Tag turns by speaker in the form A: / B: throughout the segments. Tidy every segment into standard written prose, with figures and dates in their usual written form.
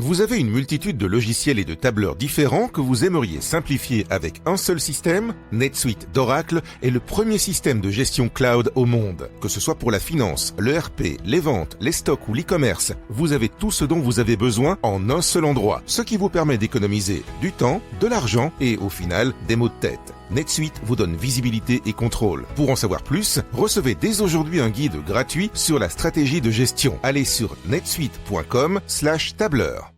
A: Vous avez une multitude de logiciels et de tableurs différents que vous aimeriez simplifier avec un seul système? NetSuite d'Oracle est le premier système de gestion cloud au monde. Que ce soit pour la finance, le RP, les ventes, les stocks ou l'e-commerce, vous avez tout ce dont vous avez besoin en un seul endroit, ce qui vous permet d'économiser du temps, de l'argent et au final des maux de tête. NetSuite vous donne visibilité et contrôle. Pour en savoir plus, recevez dès aujourd'hui un guide gratuit sur la stratégie de gestion. Allez sur netsuite.com/tableur.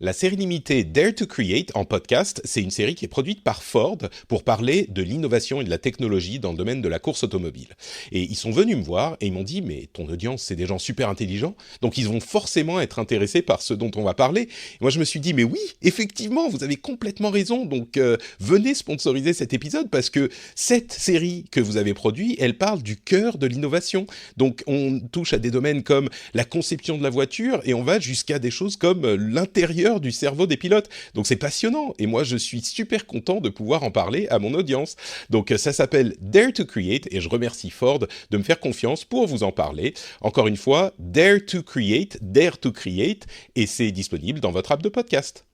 B: La série limitée Dare to Create en podcast, c'est une série qui est produite par Ford pour parler de l'innovation et de la technologie dans le domaine de la course automobile. Et ils sont venus me voir et ils m'ont dit « Mais ton audience, c'est des gens super intelligents, donc ils vont forcément être intéressés par ce dont on va parler. » Et moi, je me suis dit « Mais oui, effectivement, vous avez complètement raison, donc venez sponsoriser cet épisode parce que cette série que vous avez produite, elle parle du cœur de l'innovation. Donc, on touche à des domaines comme la conception de la voiture et on va jusqu'à des choses comme l'intérieur du cerveau des pilotes. Donc c'est passionnant et moi je suis super content de pouvoir en parler à mon audience. Donc ça s'appelle Dare to Create et je remercie Ford de me faire confiance pour vous en parler. Encore une fois, Dare to Create et c'est disponible dans votre app de podcast.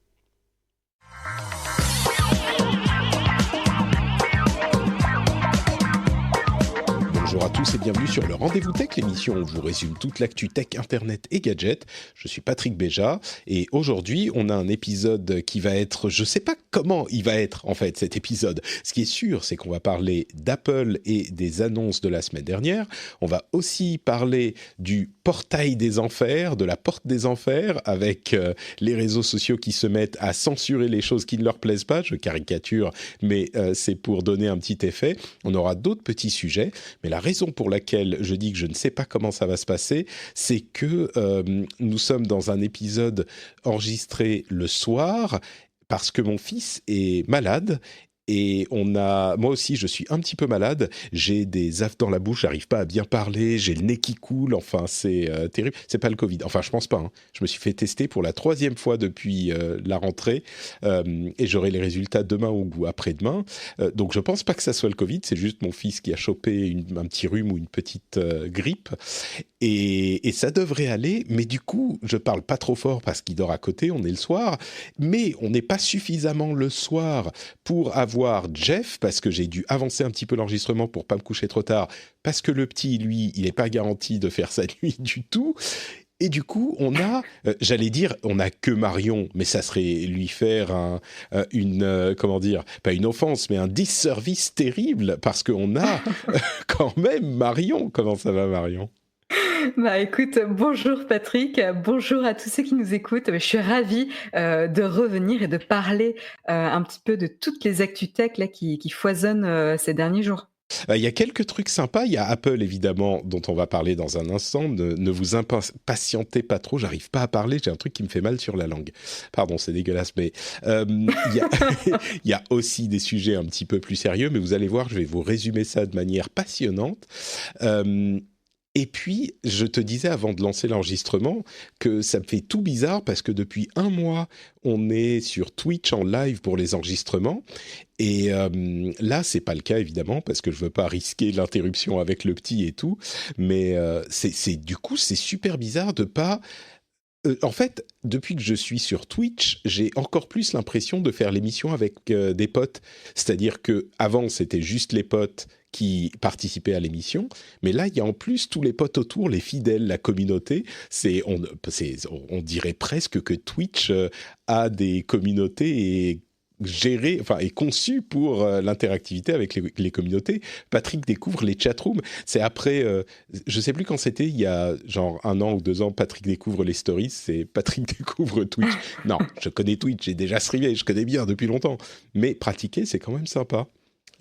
B: Bonjour à tous et bienvenue sur le Rendez-vous Tech, l'émission où je vous résume toute l'actu tech, internet et gadgets. Je suis Patrick Béja et aujourd'hui on a un épisode qui va être, je sais pas comment il va être en fait cet épisode. Ce qui est sûr, c'est qu'on va parler d'Apple et des annonces de la semaine dernière. On va aussi parler du portail des enfers, de la porte des enfers avec les réseaux sociaux qui se mettent à censurer les choses qui ne leur plaisent pas. Je caricature, mais c'est pour donner un petit effet. On aura d'autres petits sujets, mais la raison pour laquelle je dis que je ne sais pas comment ça va se passer, c'est que nous sommes dans un épisode enregistré le soir parce que mon fils est malade. Et moi aussi, je suis un petit peu malade. J'ai des affes dans la bouche, j'arrive pas à bien parler, j'ai le nez qui coule. Enfin, c'est terrible. C'est pas le Covid. Enfin, je pense pas. Hein. Je me suis fait tester pour la 3e fois depuis la rentrée et j'aurai les résultats demain ou après-demain. Donc, je pense pas que ça soit le Covid. C'est juste mon fils qui a chopé un petit rhume ou une petite grippe. Et ça devrait aller, mais du coup, je parle pas trop fort parce qu'il dort à côté, on est le soir, mais on n'est pas suffisamment le soir pour avoir Jeff, parce que j'ai dû avancer un petit peu l'enregistrement pour pas me coucher trop tard, parce que le petit, lui, il n'est pas garanti de faire sa nuit du tout. Et du coup, on a, on a que Marion, mais ça serait lui faire pas une offense, mais un disservice terrible, parce qu'on a quand même Marion. Comment ça va, Marion ?
C: Bah écoute, bonjour Patrick, bonjour à tous ceux qui nous écoutent. Je suis ravie de revenir et de parler un petit peu de toutes les actus tech là, qui foisonnent ces derniers jours.
B: Il y a quelques trucs sympas. Il y a Apple, évidemment, dont on va parler dans un instant. Ne vous impatientez pas trop. J'arrive pas à parler. J'ai un truc qui me fait mal sur la langue. Pardon, c'est dégueulasse. Mais il y a aussi des sujets un petit peu plus sérieux. Mais vous allez voir, je vais vous résumer ça de manière passionnante. Et puis, je te disais avant de lancer l'enregistrement que ça me fait tout bizarre parce que depuis 1 mois, on est sur Twitch en live pour les enregistrements. Et là, c'est pas le cas évidemment parce que je veux pas risquer l'interruption avec le petit et tout. Mais du coup, c'est super bizarre de pas. En fait, depuis que je suis sur Twitch, j'ai encore plus l'impression de faire l'émission avec des potes. C'est-à-dire que avant, c'était juste les potes qui participaient à l'émission, mais là, il y a en plus tous les potes autour, les fidèles, la communauté. On dirait presque que Twitch a des communautés et est conçu pour l'interactivité avec les communautés. Patrick découvre les chatrooms. C'est après, je sais plus quand c'était, il y a genre 1 an ou 2 ans, Patrick découvre les stories, c'est Patrick découvre Twitch. Non, je connais Twitch, j'ai déjà streamé, je connais bien depuis longtemps. Mais pratiquer, c'est quand même sympa.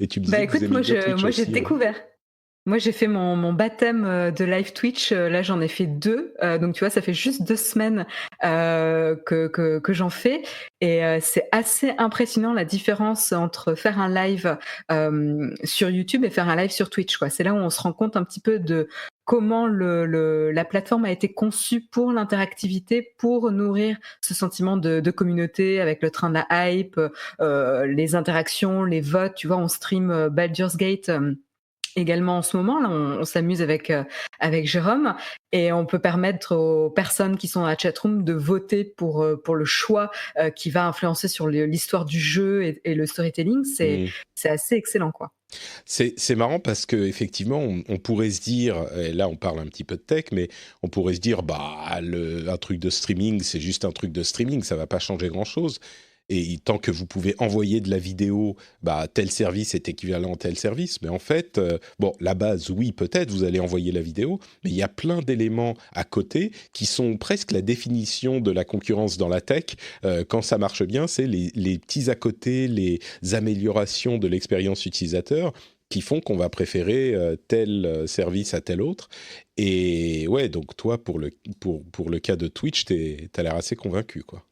B: Et tu me disais que vous aimez bien Twitch
C: moi
B: aussi,
C: j'ai découvert. Moi, j'ai fait mon baptême de live Twitch. Là, j'en ai fait 2. Donc, tu vois, ça fait juste 2 semaines que j'en fais. Et c'est assez impressionnant la différence entre faire un live sur YouTube et faire un live sur Twitch, quoi. C'est là où on se rend compte un petit peu de comment la plateforme a été conçue pour l'interactivité, pour nourrir ce sentiment de communauté avec le train de la hype, les interactions, les votes. Tu vois, on stream Baldur's Gate également en ce moment. Là, on s'amuse avec Jérôme et on peut permettre aux personnes qui sont dans la chatroom de voter pour le choix qui va influencer sur l'histoire du jeu et le storytelling. C'est assez excellent, quoi.
B: C'est marrant parce que effectivement, on pourrait se dire, et là on parle un petit peu de tech, mais on pourrait se dire, un truc de streaming, c'est juste un truc de streaming, ça va pas changer grand-chose. Et tant que vous pouvez envoyer de la vidéo, tel service est équivalent à tel service. Mais en fait, la base, oui, peut-être, vous allez envoyer la vidéo, mais il y a plein d'éléments à côté qui sont presque la définition de la concurrence dans la tech. Quand ça marche bien, c'est les petits à côté, les améliorations de l'expérience utilisateur qui font qu'on va préférer tel service à tel autre. Et ouais, donc toi, pour le cas de Twitch, t'as l'air assez convaincu, quoi.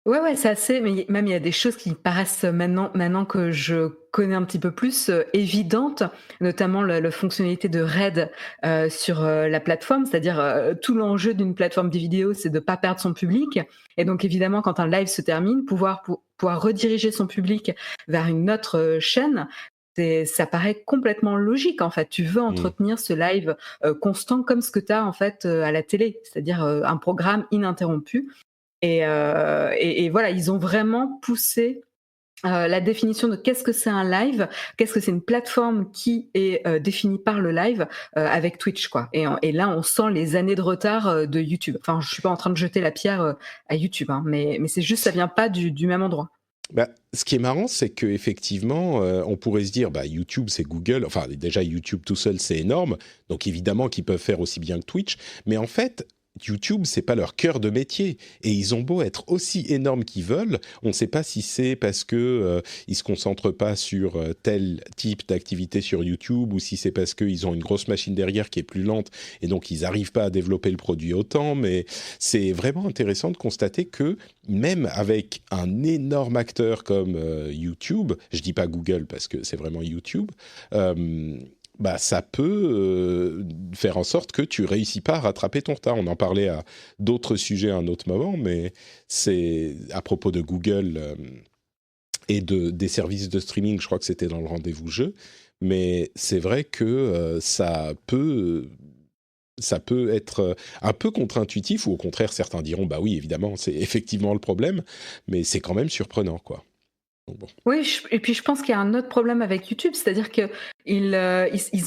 C: Ouais, c'est assez, mais même il y a des choses qui paraissent maintenant que je connais un petit peu plus évidentes, notamment la fonctionnalité de raid sur la plateforme, c'est-à-dire tout l'enjeu d'une plateforme de vidéo, c'est de pas perdre son public, et donc évidemment quand un live se termine, pouvoir rediriger son public vers une autre chaîne. Ça paraît complètement logique en fait. Tu veux entretenir ce live constant comme ce que tu as en fait à la télé, c'est-à-dire un programme ininterrompu. Et voilà, ils ont vraiment poussé la définition de qu'est-ce que c'est un live, qu'est-ce que c'est une plateforme qui est définie par le live avec Twitch, quoi. Et là, on sent les années de retard de YouTube. Enfin, je suis pas en train de jeter la pierre à YouTube, hein, mais c'est juste, ça vient pas du même endroit.
B: Ce qui est marrant, c'est qu'effectivement, on pourrait se dire, YouTube, c'est Google. Enfin, déjà, YouTube tout seul, c'est énorme. Donc, évidemment qu'ils peuvent faire aussi bien que Twitch. Mais en fait, YouTube, c'est pas leur cœur de métier, et ils ont beau être aussi énormes qu'ils veulent, on ne sait pas si c'est parce que ils se concentrent pas sur tel type d'activité sur YouTube, ou si c'est parce qu'ils ont une grosse machine derrière qui est plus lente et donc ils n'arrivent pas à développer le produit autant. Mais c'est vraiment intéressant de constater que même avec un énorme acteur comme YouTube, je dis pas Google parce que c'est vraiment YouTube. Ça peut faire en sorte que tu réussis pas à rattraper ton retard. On en parlait à d'autres sujets à un autre moment, mais c'est à propos de Google et des services de streaming, je crois que c'était dans le rendez-vous jeu, mais c'est vrai que ça peut être un peu contre-intuitif, ou au contraire, certains diront, oui, évidemment, c'est effectivement le problème, mais c'est quand même surprenant, quoi. Donc, bon.
C: Oui, et puis je pense qu'il y a un autre problème avec YouTube, c'est-à-dire qu'ils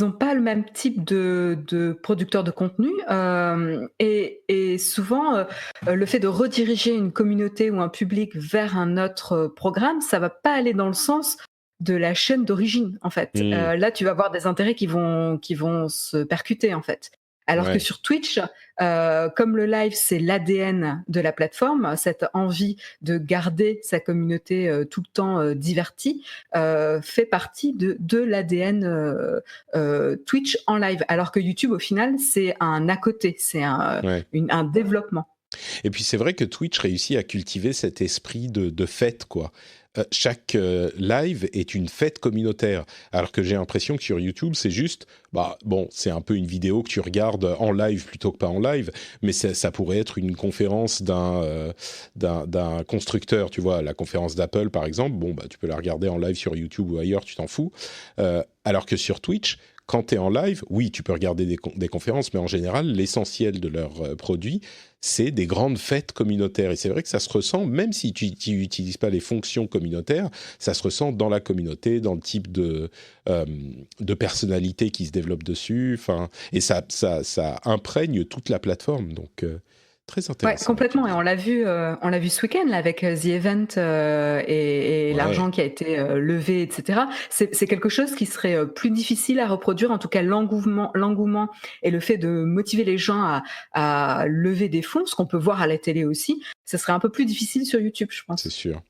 C: n'ont pas le même type de producteurs de contenu, et souvent le fait de rediriger une communauté ou un public vers un autre programme, ça va pas aller dans le sens de la chaîne d'origine, en fait. Là, tu vas avoir des intérêts qui vont se percuter, en fait. Alors que sur Twitch, comme le live, c'est l'ADN de la plateforme, cette envie de garder sa communauté tout le temps divertie fait partie de l'ADN Twitch en live. Alors que YouTube, au final, c'est un à côté, c'est un développement.
B: Et puis c'est vrai que Twitch réussit à cultiver cet esprit de fête, quoi. Chaque live est une fête communautaire, alors que j'ai l'impression que sur YouTube, c'est juste, c'est un peu une vidéo que tu regardes en live plutôt que pas en live, mais ça pourrait être une conférence d'un constructeur, tu vois, la conférence d'Apple par exemple, tu peux la regarder en live sur YouTube ou ailleurs, tu t'en fous, alors que sur Twitch, quand tu es en live, oui, tu peux regarder des conférences, mais en général, l'essentiel de leurs produits, c'est des grandes fêtes communautaires. Et c'est vrai que ça se ressent, même si tu n'utilises pas les fonctions communautaires, ça se ressent dans la communauté, dans le type de personnalité qui se développe dessus. Et ça imprègne toute la plateforme. Donc, très intéressant.
C: Ouais, complètement. Et on l'a vu ce week-end là, avec The Event et l'argent qui a été levé, etc. C'est quelque chose qui serait plus difficile à reproduire. En tout cas, l'engouement et le fait de motiver les gens à lever des fonds, ce qu'on peut voir à la télé aussi, ce serait un peu plus difficile sur YouTube, je pense.
B: C'est sûr.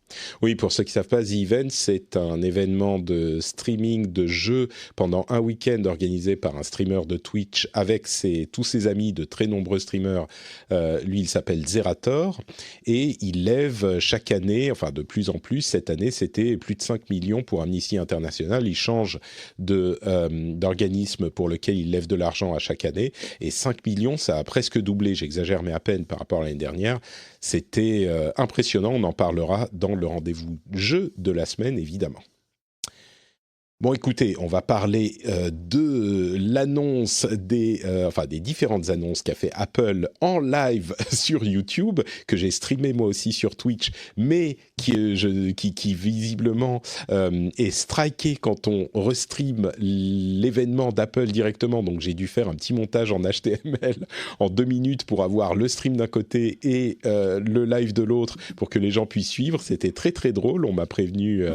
B: Oui, pour ceux qui ne savent pas, The Event, c'est un événement de streaming de jeux pendant un week-end organisé par un streamer de Twitch avec tous ses amis, de très nombreux streamers. Lui, il s'appelle Zerator et il lève chaque année, enfin de plus en plus, cette année, c'était plus de 5 millions pour Amnesty International. Il change d'organisme pour lequel il lève de l'argent à chaque année. Et 5 millions, ça a presque doublé, j'exagère, mais à peine par rapport à l'année dernière. C'était impressionnant, on en parlera dans le rendez-vous jeu de la semaine, évidemment. Bon, écoutez, on va parler de l'annonce des différentes annonces qu'a fait Apple en live sur YouTube, que j'ai streamé moi aussi sur Twitch, mais qui visiblement est striké quand on restream l'événement d'Apple directement. Donc j'ai dû faire un petit montage en HTML en 2 minutes pour avoir le stream d'un côté et le live de l'autre pour que les gens puissent suivre. C'était très très drôle. On m'a prévenu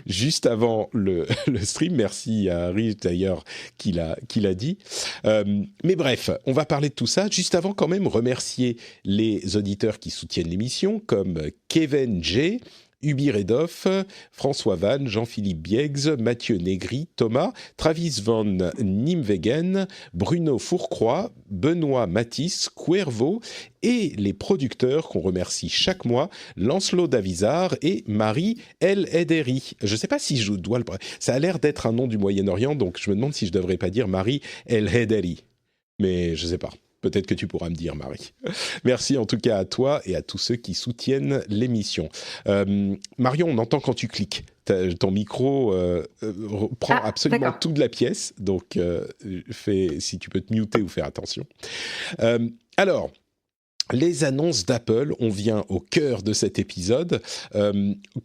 B: juste avant le stream. Merci à Rich d'ailleurs qui l'a dit. Mais bref, on va parler de tout ça. Juste avant, quand même, remercier les auditeurs qui soutiennent l'émission, comme Kevin J, Ubi Redoff, François Vann, Jean-Philippe Bieggs, Mathieu Negri, Thomas, Travis Van Nimwegen, Bruno Fourcroy, Benoît Matisse, Cuervo et les producteurs qu'on remercie chaque mois, Lancelot Davizard et Marie El Ederi. Je ne sais pas si je dois ça a l'air d'être un nom du Moyen-Orient, donc je me demande si je ne devrais pas dire Marie El Ederi. Mais je ne sais pas. Peut-être que tu pourras me dire, Marie. Merci en tout cas à toi et à tous ceux qui soutiennent l'émission. Marion, on entend quand tu cliques. Ton micro prend absolument toute la pièce, donc si tu peux te muter ou faire attention. Alors, les annonces d'Apple, on vient au cœur de cet épisode.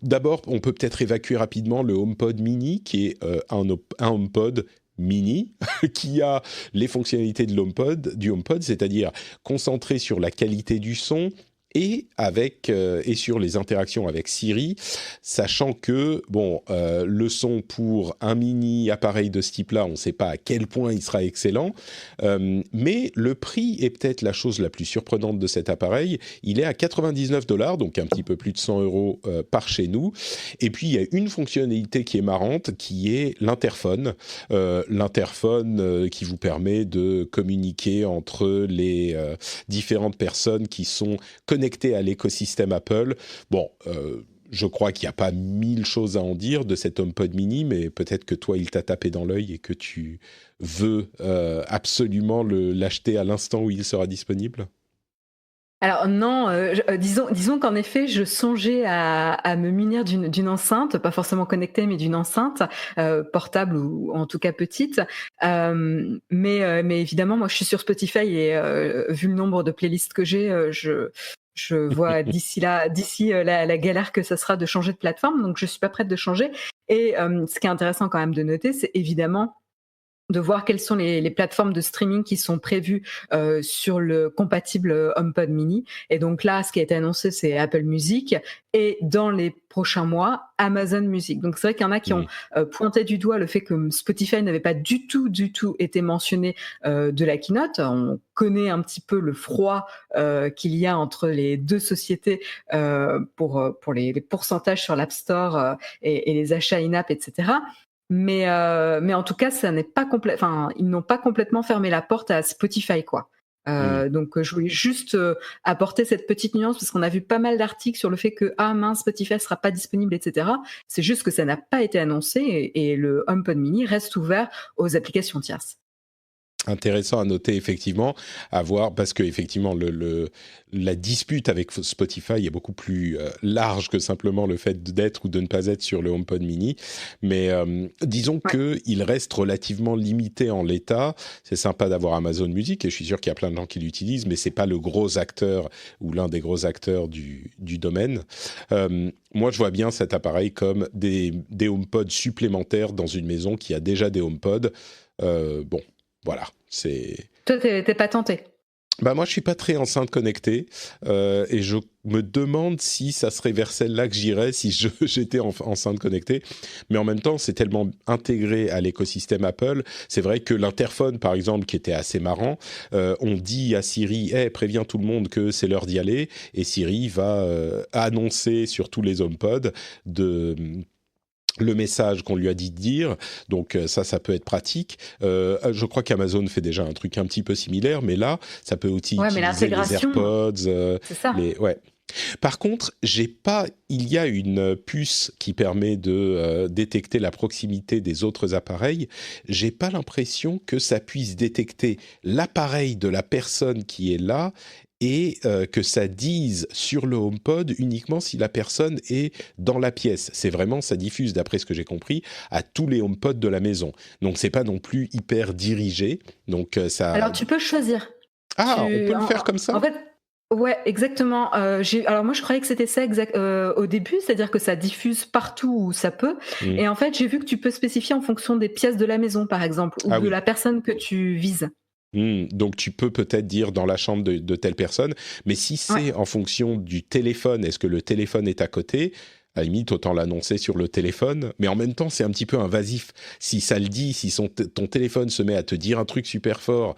B: D'abord, on peut peut-être évacuer rapidement le HomePod mini, qui est un HomePod mini qui a les fonctionnalités de du HomePod, c'est-à-dire concentré sur la qualité du son et sur les interactions avec Siri, sachant que le son pour un mini appareil de ce type-là, on ne sait pas à quel point il sera excellent, mais le prix est peut-être la chose la plus surprenante de cet appareil. Il est à $99, donc un petit peu plus de 100 € par chez nous. Et puis il y a une fonctionnalité qui est marrante, qui est l'interphone, qui vous permet de communiquer entre les différentes personnes qui sont connecté à l'écosystème Apple. Bon, je crois qu'il n'y a pas 1000 choses à en dire de cet HomePod mini, mais peut-être que toi, il t'a tapé dans l'œil et que tu veux absolument l'acheter à l'instant où il sera disponible.
C: Alors non, disons qu'en effet, je songeais à me munir d'une enceinte, pas forcément connectée, mais d'une enceinte portable ou en tout cas petite. Mais évidemment, moi, je suis sur Spotify et vu le nombre de playlists que j'ai, je vois d'ici la galère que ça sera de changer de plateforme, donc je suis pas prête de changer. Et ce qui est intéressant quand même de noter, c'est évidemment de voir quelles sont les plateformes de streaming qui sont prévues sur le compatible HomePod mini. Et donc là, ce qui a été annoncé, c'est Apple Music et dans les prochains mois, Amazon Music. Donc c'est vrai qu'il y en a qui ont pointé du doigt le fait que Spotify n'avait pas du tout été mentionné de la keynote. On connaît un petit peu le froid qu'il y a entre les deux sociétés pour les pourcentages sur l'App Store et les achats in-app, etc. Mais en tout cas, ça n'est pas ils n'ont pas complètement fermé la porte à Spotify, quoi. Donc je voulais juste apporter cette petite nuance parce qu'on a vu pas mal d'articles sur le fait que Spotify sera pas disponible, etc. C'est juste que ça n'a pas été annoncé et le HomePod mini reste ouvert aux applications tierces.
B: Intéressant à noter effectivement, à voir, parce que effectivement la dispute avec Spotify est beaucoup plus large que simplement le fait d'être ou de ne pas être sur le HomePod mini. Mais disons qu'il reste relativement limité en l'état. C'est sympa d'avoir Amazon Music et je suis sûr qu'il y a plein de gens qui l'utilisent, mais c'est pas le gros acteur ou l'un des gros acteurs du domaine. Moi, je vois bien cet appareil comme des HomePod supplémentaires dans une maison qui a déjà des HomePod. Voilà, c'est...
C: Toi, t'es pas tenté?
B: Bah moi, je suis pas très enceinte connectée et je me demande si ça serait vers celle-là que j'irais si j'étais enceinte connectée. Mais en même temps, c'est tellement intégré à l'écosystème Apple. C'est vrai que l'interphone, par exemple, qui était assez marrant, on dit à Siri « préviens tout le monde que c'est l'heure d'y aller » et Siri va annoncer sur tous les HomePod le message qu'on lui a dit de dire, donc ça peut être pratique. Je crois qu'Amazon fait déjà un truc un petit peu similaire, mais là, ça peut aussi utiliser les AirPods.
C: C'est ça.
B: Par contre, il y a une puce qui permet de détecter la proximité des autres appareils. J'ai pas l'impression que ça puisse détecter l'appareil de la personne qui est là et que ça dise sur le HomePod uniquement si la personne est dans la pièce. C'est vraiment, ça diffuse, d'après ce que j'ai compris, à tous les HomePods de la maison. Donc, c'est pas non plus hyper dirigé. Donc, ça...
C: Alors, tu peux choisir.
B: Ah, on peut le faire comme ça ?
C: En fait, ouais, exactement. Alors moi, je croyais que c'était ça au début, c'est-à-dire que ça diffuse partout où ça peut. Et en fait, j'ai vu que tu peux spécifier en fonction des pièces de la maison, par exemple, ou de la personne que tu vises.
B: Donc tu peux peut-être dire dans la chambre de telle personne, mais si c'est en fonction du téléphone, est-ce que le téléphone est à côté ? À la limite, autant l'annoncer sur le téléphone, mais en même temps, c'est un petit peu invasif. Si ça le dit, si ton téléphone se met à te dire un truc super fort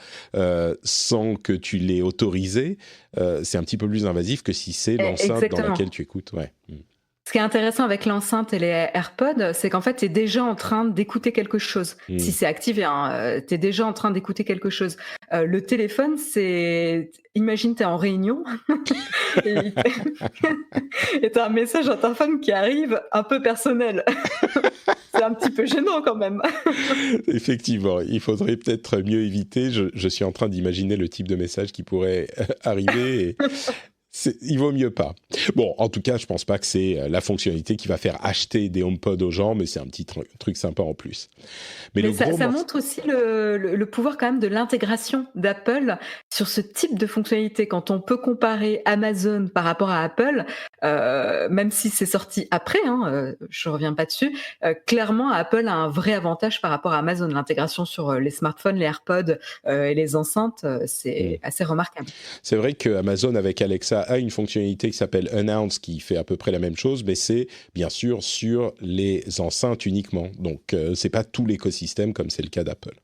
B: sans que tu l'aies autorisé, c'est un petit peu plus invasif que si c'est l'enceinte dans laquelle tu écoutes. Ouais.
C: Ce qui est intéressant avec l'enceinte et les AirPods, c'est qu'en fait, tu es déjà en train d'écouter quelque chose. Si c'est activé, tu es déjà en train d'écouter quelque chose. Le téléphone, c'est... Imagine, tu es en réunion et tu as un message à ta femme qui arrive un peu personnel. C'est un petit peu gênant quand même.
B: Effectivement, il faudrait peut-être mieux éviter. Je suis en train d'imaginer le type de message qui pourrait arriver et... il vaut mieux pas. Bon, en tout cas, je pense pas que c'est la fonctionnalité qui va faire acheter des HomePod aux gens, mais c'est un petit truc sympa en plus.
C: Mais ça montre aussi le pouvoir quand même de l'intégration d'Apple sur ce type de fonctionnalité. Quand on peut comparer Amazon par rapport à Apple, même si c'est sorti après, je reviens pas dessus, clairement Apple a un vrai avantage par rapport à Amazon. L'intégration sur les smartphones, les AirPods et les enceintes, c'est assez remarquable.
B: C'est vrai que Amazon avec Alexa a une fonctionnalité qui s'appelle Announce qui fait à peu près la même chose, mais c'est bien sûr sur les enceintes uniquement. Donc c'est pas tout l'écosystème comme c'est le cas d'Apple.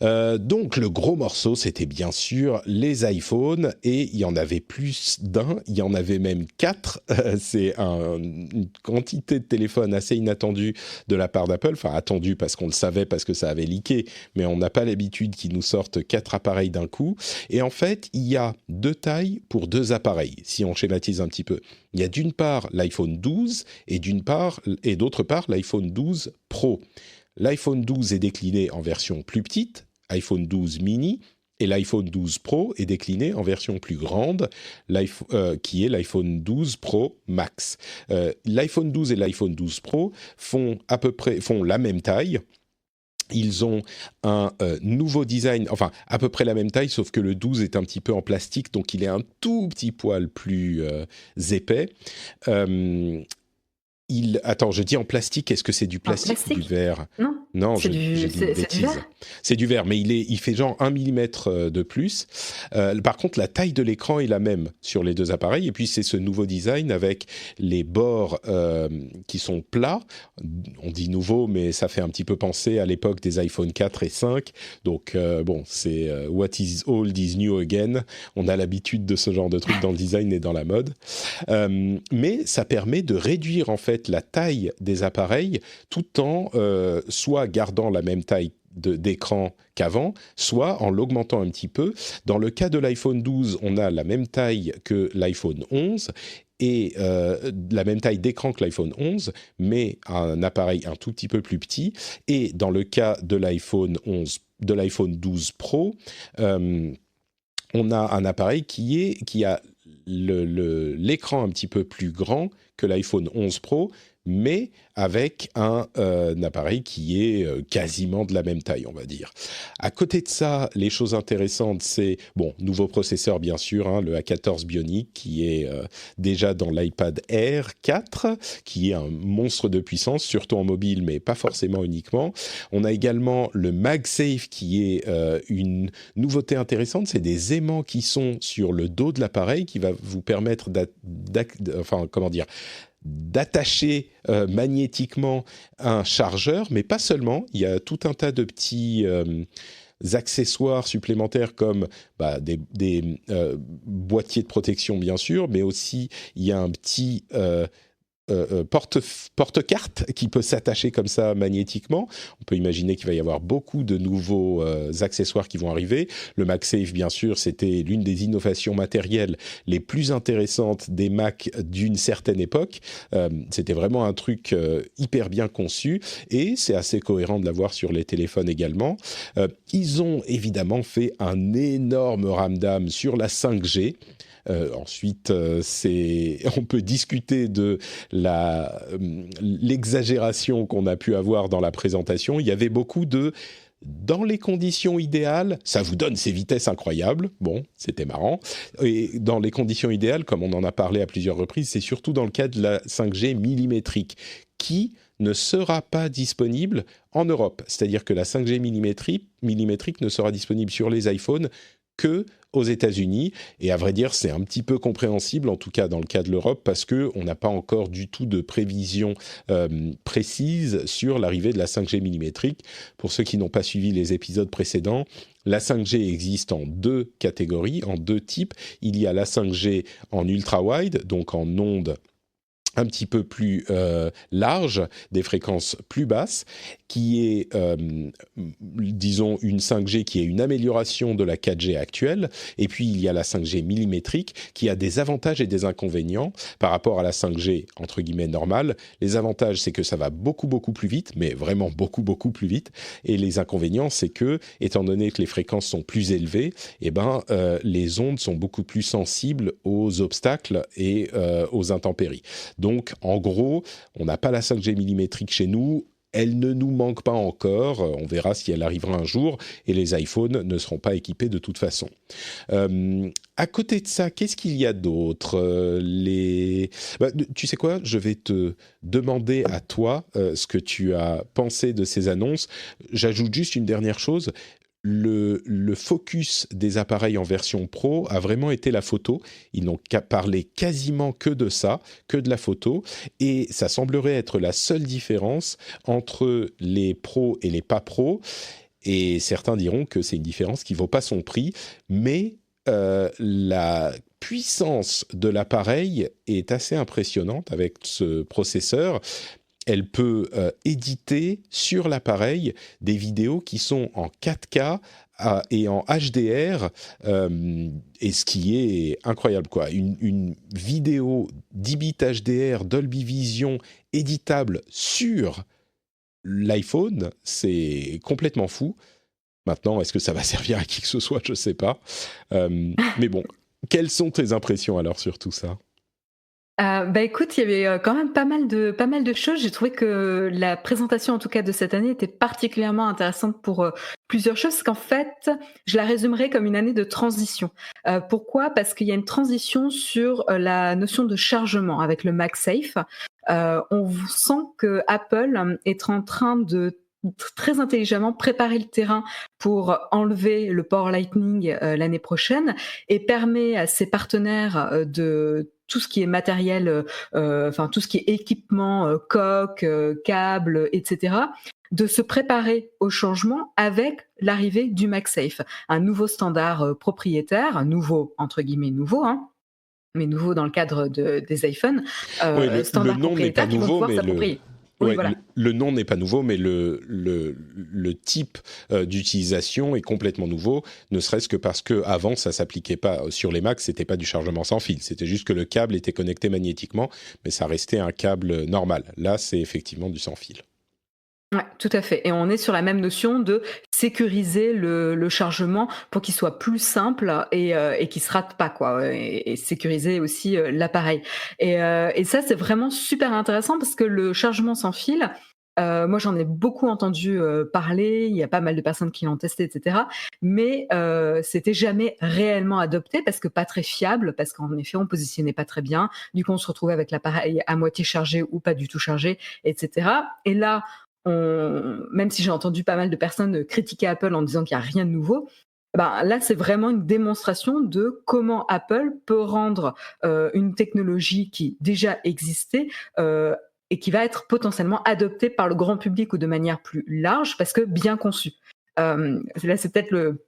B: Donc le gros morceau, c'était bien sûr les iPhones, et il y en avait plus d'un, il y en avait même 4. C'est une quantité de téléphones assez inattendue de la part d'Apple, enfin attendue parce qu'on le savait, parce que ça avait leaké, mais on n'a pas l'habitude qu'ils nous sortent 4 appareils d'un coup. Et en fait, il y a 2 tailles pour 2 appareils, si on schématise un petit peu. Il y a d'une part l'iPhone 12 et d'autre part l'iPhone 12 Pro. L'iPhone 12 est décliné en version plus petite, iPhone 12 mini, et l'iPhone 12 Pro est décliné en version plus grande, qui est l'iPhone 12 Pro Max. L'iPhone 12 et l'iPhone 12 Pro font la même taille. Ils ont un nouveau design, enfin à peu près la même taille, sauf que le 12 est un petit peu en plastique, donc il est un tout petit poil plus épais. Attends, je dis en plastique, est-ce que c'est du plastique ou du verre ? Non, j'ai dit une bêtise. C'est du verre, mais il fait genre 1 mm de plus. Par contre, la taille de l'écran est la même sur les 2 appareils, et puis c'est ce nouveau design avec les bords qui sont plats. On dit nouveau, mais ça fait un petit peu penser à l'époque des iPhone 4 et 5. Donc bon, c'est what is old is new again. On a l'habitude de ce genre de truc dans le design et dans la mode. Mais ça permet de réduire en fait la taille des appareils tout en soit gardant la même taille d'écran qu'avant, soit en l'augmentant un petit peu. Dans le cas de l'iPhone 12, on a la même taille que l'iPhone 11 et la même taille d'écran que l'iPhone 11, mais un appareil un tout petit peu plus petit. Et dans le cas de l'iPhone 12 Pro, on a un appareil qui a l'écran un petit peu plus grand que l'iPhone 11 Pro, mais avec un appareil qui est quasiment de la même taille, on va dire. À côté de ça, les choses intéressantes, c'est, nouveau processeur bien sûr, le A14 Bionic, qui est déjà dans l'iPad Air 4, qui est un monstre de puissance, surtout en mobile, mais pas forcément uniquement. On a également le MagSafe, qui est une nouveauté intéressante, c'est des aimants qui sont sur le dos de l'appareil, qui va vous permettre d'attacher magnétiquement un chargeur, mais pas seulement. Il y a tout un tas de petits accessoires supplémentaires comme des boîtiers de protection, bien sûr, mais aussi il y a un petit porte-carte qui peut s'attacher comme ça magnétiquement. On peut imaginer qu'il va y avoir beaucoup de nouveaux accessoires qui vont arriver. Le MagSafe, bien sûr, c'était l'une des innovations matérielles les plus intéressantes des Mac d'une certaine époque. C'était vraiment un truc hyper bien conçu et c'est assez cohérent de l'avoir sur les téléphones également. Ils ont évidemment fait un énorme ramdam sur la 5G. Ensuite, on peut discuter de l'exagération qu'on a pu avoir dans la présentation. Il y avait beaucoup dans les conditions idéales, ça vous donne ces vitesses incroyables. Bon, c'était marrant. Et dans les conditions idéales, comme on en a parlé à plusieurs reprises, c'est surtout dans le cas de la 5G millimétrique qui ne sera pas disponible en Europe. C'est-à-dire que la 5G millimétrique ne sera disponible sur les iPhones que aux États-Unis, et à vrai dire, c'est un petit peu compréhensible, en tout cas dans le cas de l'Europe, parce qu'on n'a pas encore du tout de prévision précise sur l'arrivée de la 5G millimétrique. Pour ceux qui n'ont pas suivi les épisodes précédents, la 5G existe en deux catégories, en deux types. Il y a la 5G en ultra-wide, donc en ondes un petit peu plus large, des fréquences plus basses, qui est, disons, une 5G qui est une amélioration de la 4G actuelle. Et puis, il y a la 5G millimétrique qui a des avantages et des inconvénients par rapport à la 5G, entre guillemets, normale. Les avantages, c'est que ça va beaucoup, beaucoup plus vite, mais vraiment beaucoup, beaucoup plus vite. Et les inconvénients, c'est que, étant donné que les fréquences sont plus élevées, eh ben, les ondes sont beaucoup plus sensibles aux obstacles et aux intempéries. Donc, en gros, on n'a pas la 5G millimétrique chez nous. Elle ne nous manque pas encore. On verra si elle arrivera un jour. Et les iPhones ne seront pas équipés de toute façon. À côté de ça, qu'est-ce qu'il y a d'autre tu sais quoi ? Je vais te demander à toi ce que tu as pensé de ces annonces. J'ajoute juste une dernière chose. Le focus des appareils en version Pro a vraiment été la photo. Ils n'ont parlé quasiment que de ça, que de la photo. Et ça semblerait être la seule différence entre les pros et les pas pros. Et certains diront que c'est une différence qui ne vaut pas son prix. Mais la puissance de l'appareil est assez impressionnante avec ce processeur. Elle peut éditer sur l'appareil des vidéos qui sont en 4K et en HDR, et ce qui est incroyable, quoi. Une vidéo 10 bits HDR Dolby Vision éditable sur l'iPhone, c'est complètement fou. Maintenant, est-ce que ça va servir à qui que ce soit ? Je ne sais pas. Mais bon, quelles sont tes impressions alors sur tout ça ?
C: Écoute, il y avait quand même pas mal de choses. J'ai trouvé que la présentation, en tout cas de cette année, était particulièrement intéressante pour plusieurs choses. Parce qu'en fait, je la résumerais comme une année de transition. Pourquoi ? Parce qu'il y a une transition sur la notion de chargement avec le MagSafe. On sent que Apple est en train de très intelligemment préparer le terrain pour enlever le port Lightning l'année prochaine et permet à ses partenaires de tout ce qui est matériel, tout ce qui est équipement, coque, câble, etc., de se préparer au changement avec l'arrivée du MagSafe, un nouveau standard propriétaire, nouveau entre guillemets nouveau, hein, mais nouveau dans le cadre des iPhones,
B: oui,
C: standard
B: le nom n'est pas
C: propriétaire qui vont
B: nouveau,
C: pouvoir
B: mais
C: s'approprier. Oui,
B: ouais,
C: voilà.
B: le nom n'est pas nouveau, mais le type d'utilisation est complètement nouveau, ne serait-ce que parce que avant ça s'appliquait pas sur les Macs, c'était pas du chargement sans fil, c'était juste que le câble était connecté magnétiquement, mais ça restait un câble normal. Là, c'est effectivement du sans fil.
C: Ouais, tout à fait. Et on est sur la même notion de sécuriser le chargement pour qu'il soit plus simple et qu'il se rate pas, quoi. Et sécuriser aussi l'appareil. Et ça, c'est vraiment super intéressant parce que le chargement sans fil, moi, j'en ai beaucoup entendu parler. Il y a pas mal de personnes qui l'ont testé, etc. Mais c'était jamais réellement adopté parce que pas très fiable, parce qu'en effet, on positionnait pas très bien. Du coup, on se retrouvait avec l'appareil à moitié chargé ou pas du tout chargé, etc. Et là, même si j'ai entendu pas mal de personnes critiquer Apple en disant qu'il n'y a rien de nouveau, là, c'est vraiment une démonstration de comment Apple peut rendre une technologie qui déjà existait et qui va être potentiellement adoptée par le grand public ou de manière plus large parce que bien conçue. Là, c'est peut-être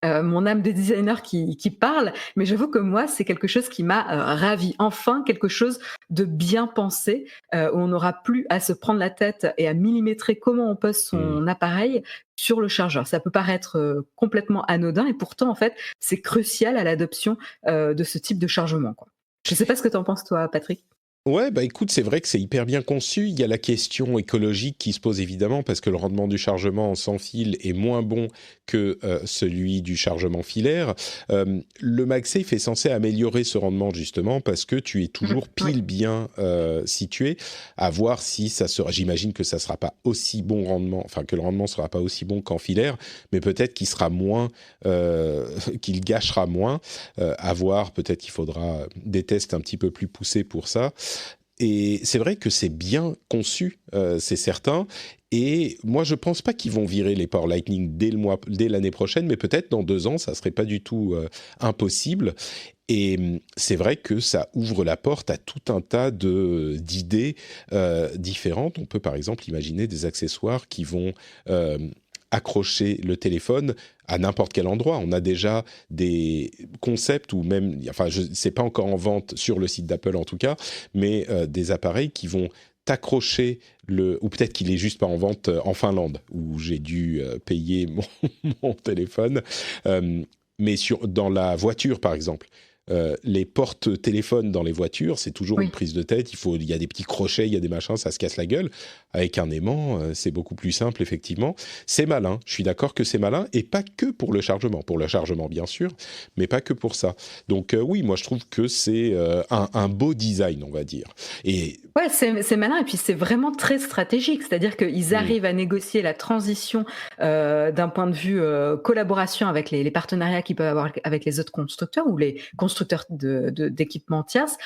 C: mon âme de designer qui parle, mais j'avoue que moi, c'est quelque chose qui m'a ravie. Enfin, quelque chose de bien pensé, où on n'aura plus à se prendre la tête et à millimétrer comment on pose son appareil sur le chargeur. Ça peut paraître complètement anodin et pourtant, en fait, c'est crucial à l'adoption de ce type de chargement, quoi. Je ne sais pas ce que tu en penses, toi, Patrick.
B: Ouais, bah écoute, c'est vrai que c'est hyper bien conçu. Il y a la question écologique qui se pose évidemment parce que le rendement du chargement sans fil est moins bon que celui du chargement filaire. Le MagSafe est censé améliorer ce rendement justement parce que tu es toujours pile bien situé. À voir si ça sera. J'imagine que ça sera pas aussi bon rendement, enfin que le rendement sera pas aussi bon qu'en filaire, mais peut-être qu'il sera moins, qu'il gâchera moins. À voir. Peut-être qu'il faudra des tests un petit peu plus poussés pour ça. Et c'est vrai que c'est bien conçu, c'est certain. Et moi, je pense pas qu'ils vont virer les ports Lightning dès l'année prochaine, mais peut-être dans 2 ans, ça serait pas du tout impossible. Et c'est vrai que ça ouvre la porte à tout un tas d'idées différentes. On peut par exemple imaginer des accessoires qui vont accrocher le téléphone à n'importe quel endroit. On a déjà des concepts ou même, enfin, c'est pas encore en vente sur le site d'Apple en tout cas, mais des appareils qui vont t'accrocher ou peut-être qu'il est juste pas en vente en Finlande où j'ai dû payer mon téléphone, mais dans la voiture par exemple. Les portes téléphones dans les voitures, c'est toujours une prise de tête. Il y a des petits crochets, il y a des machins, ça se casse la gueule. Avec un aimant, c'est beaucoup plus simple, effectivement. C'est malin. Je suis d'accord que c'est malin, et pas que pour le chargement. Pour le chargement, bien sûr, mais pas que pour ça. Donc oui, moi, je trouve que c'est un beau design, on va dire. Et
C: ouais, c'est malin, et puis c'est vraiment très stratégique. C'est-à-dire qu'ils arrivent à négocier la transition d'un point de vue collaboration avec les partenariats qu'ils peuvent avoir avec les autres constructeurs ou les constructeurs d'équipements tierces.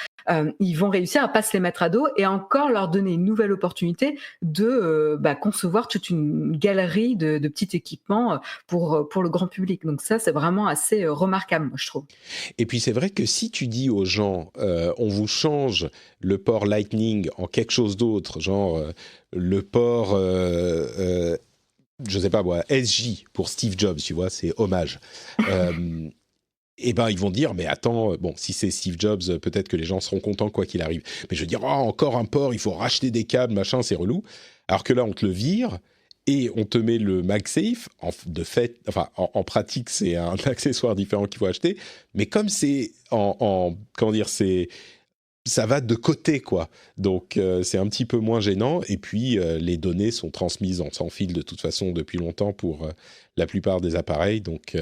C: Ils vont réussir à pas se les mettre à dos et encore leur donner une nouvelle opportunité de concevoir toute une galerie de petits équipements pour le grand public. Donc ça, c'est vraiment assez remarquable, moi, je trouve.
B: Et puis c'est vrai que si tu dis aux gens, on vous change le port Lightning en quelque chose d'autre, genre le port, je sais pas moi, SJ pour Steve Jobs, tu vois, c'est hommage. Eh ben, ils vont dire, mais attends, bon, si c'est Steve Jobs, peut-être que les gens seront contents quoi qu'il arrive. Mais je veux dire, oh, encore un port, il faut racheter des câbles, machin, c'est relou. Alors que là, on te le vire et on te met le MagSafe. En pratique, c'est un accessoire différent qu'il faut acheter. Mais comme c'est comment dire, ça va de côté, quoi. Donc, c'est un petit peu moins gênant. Et puis, les données sont transmises en sans fil de toute façon depuis longtemps pour la plupart des appareils. Donc,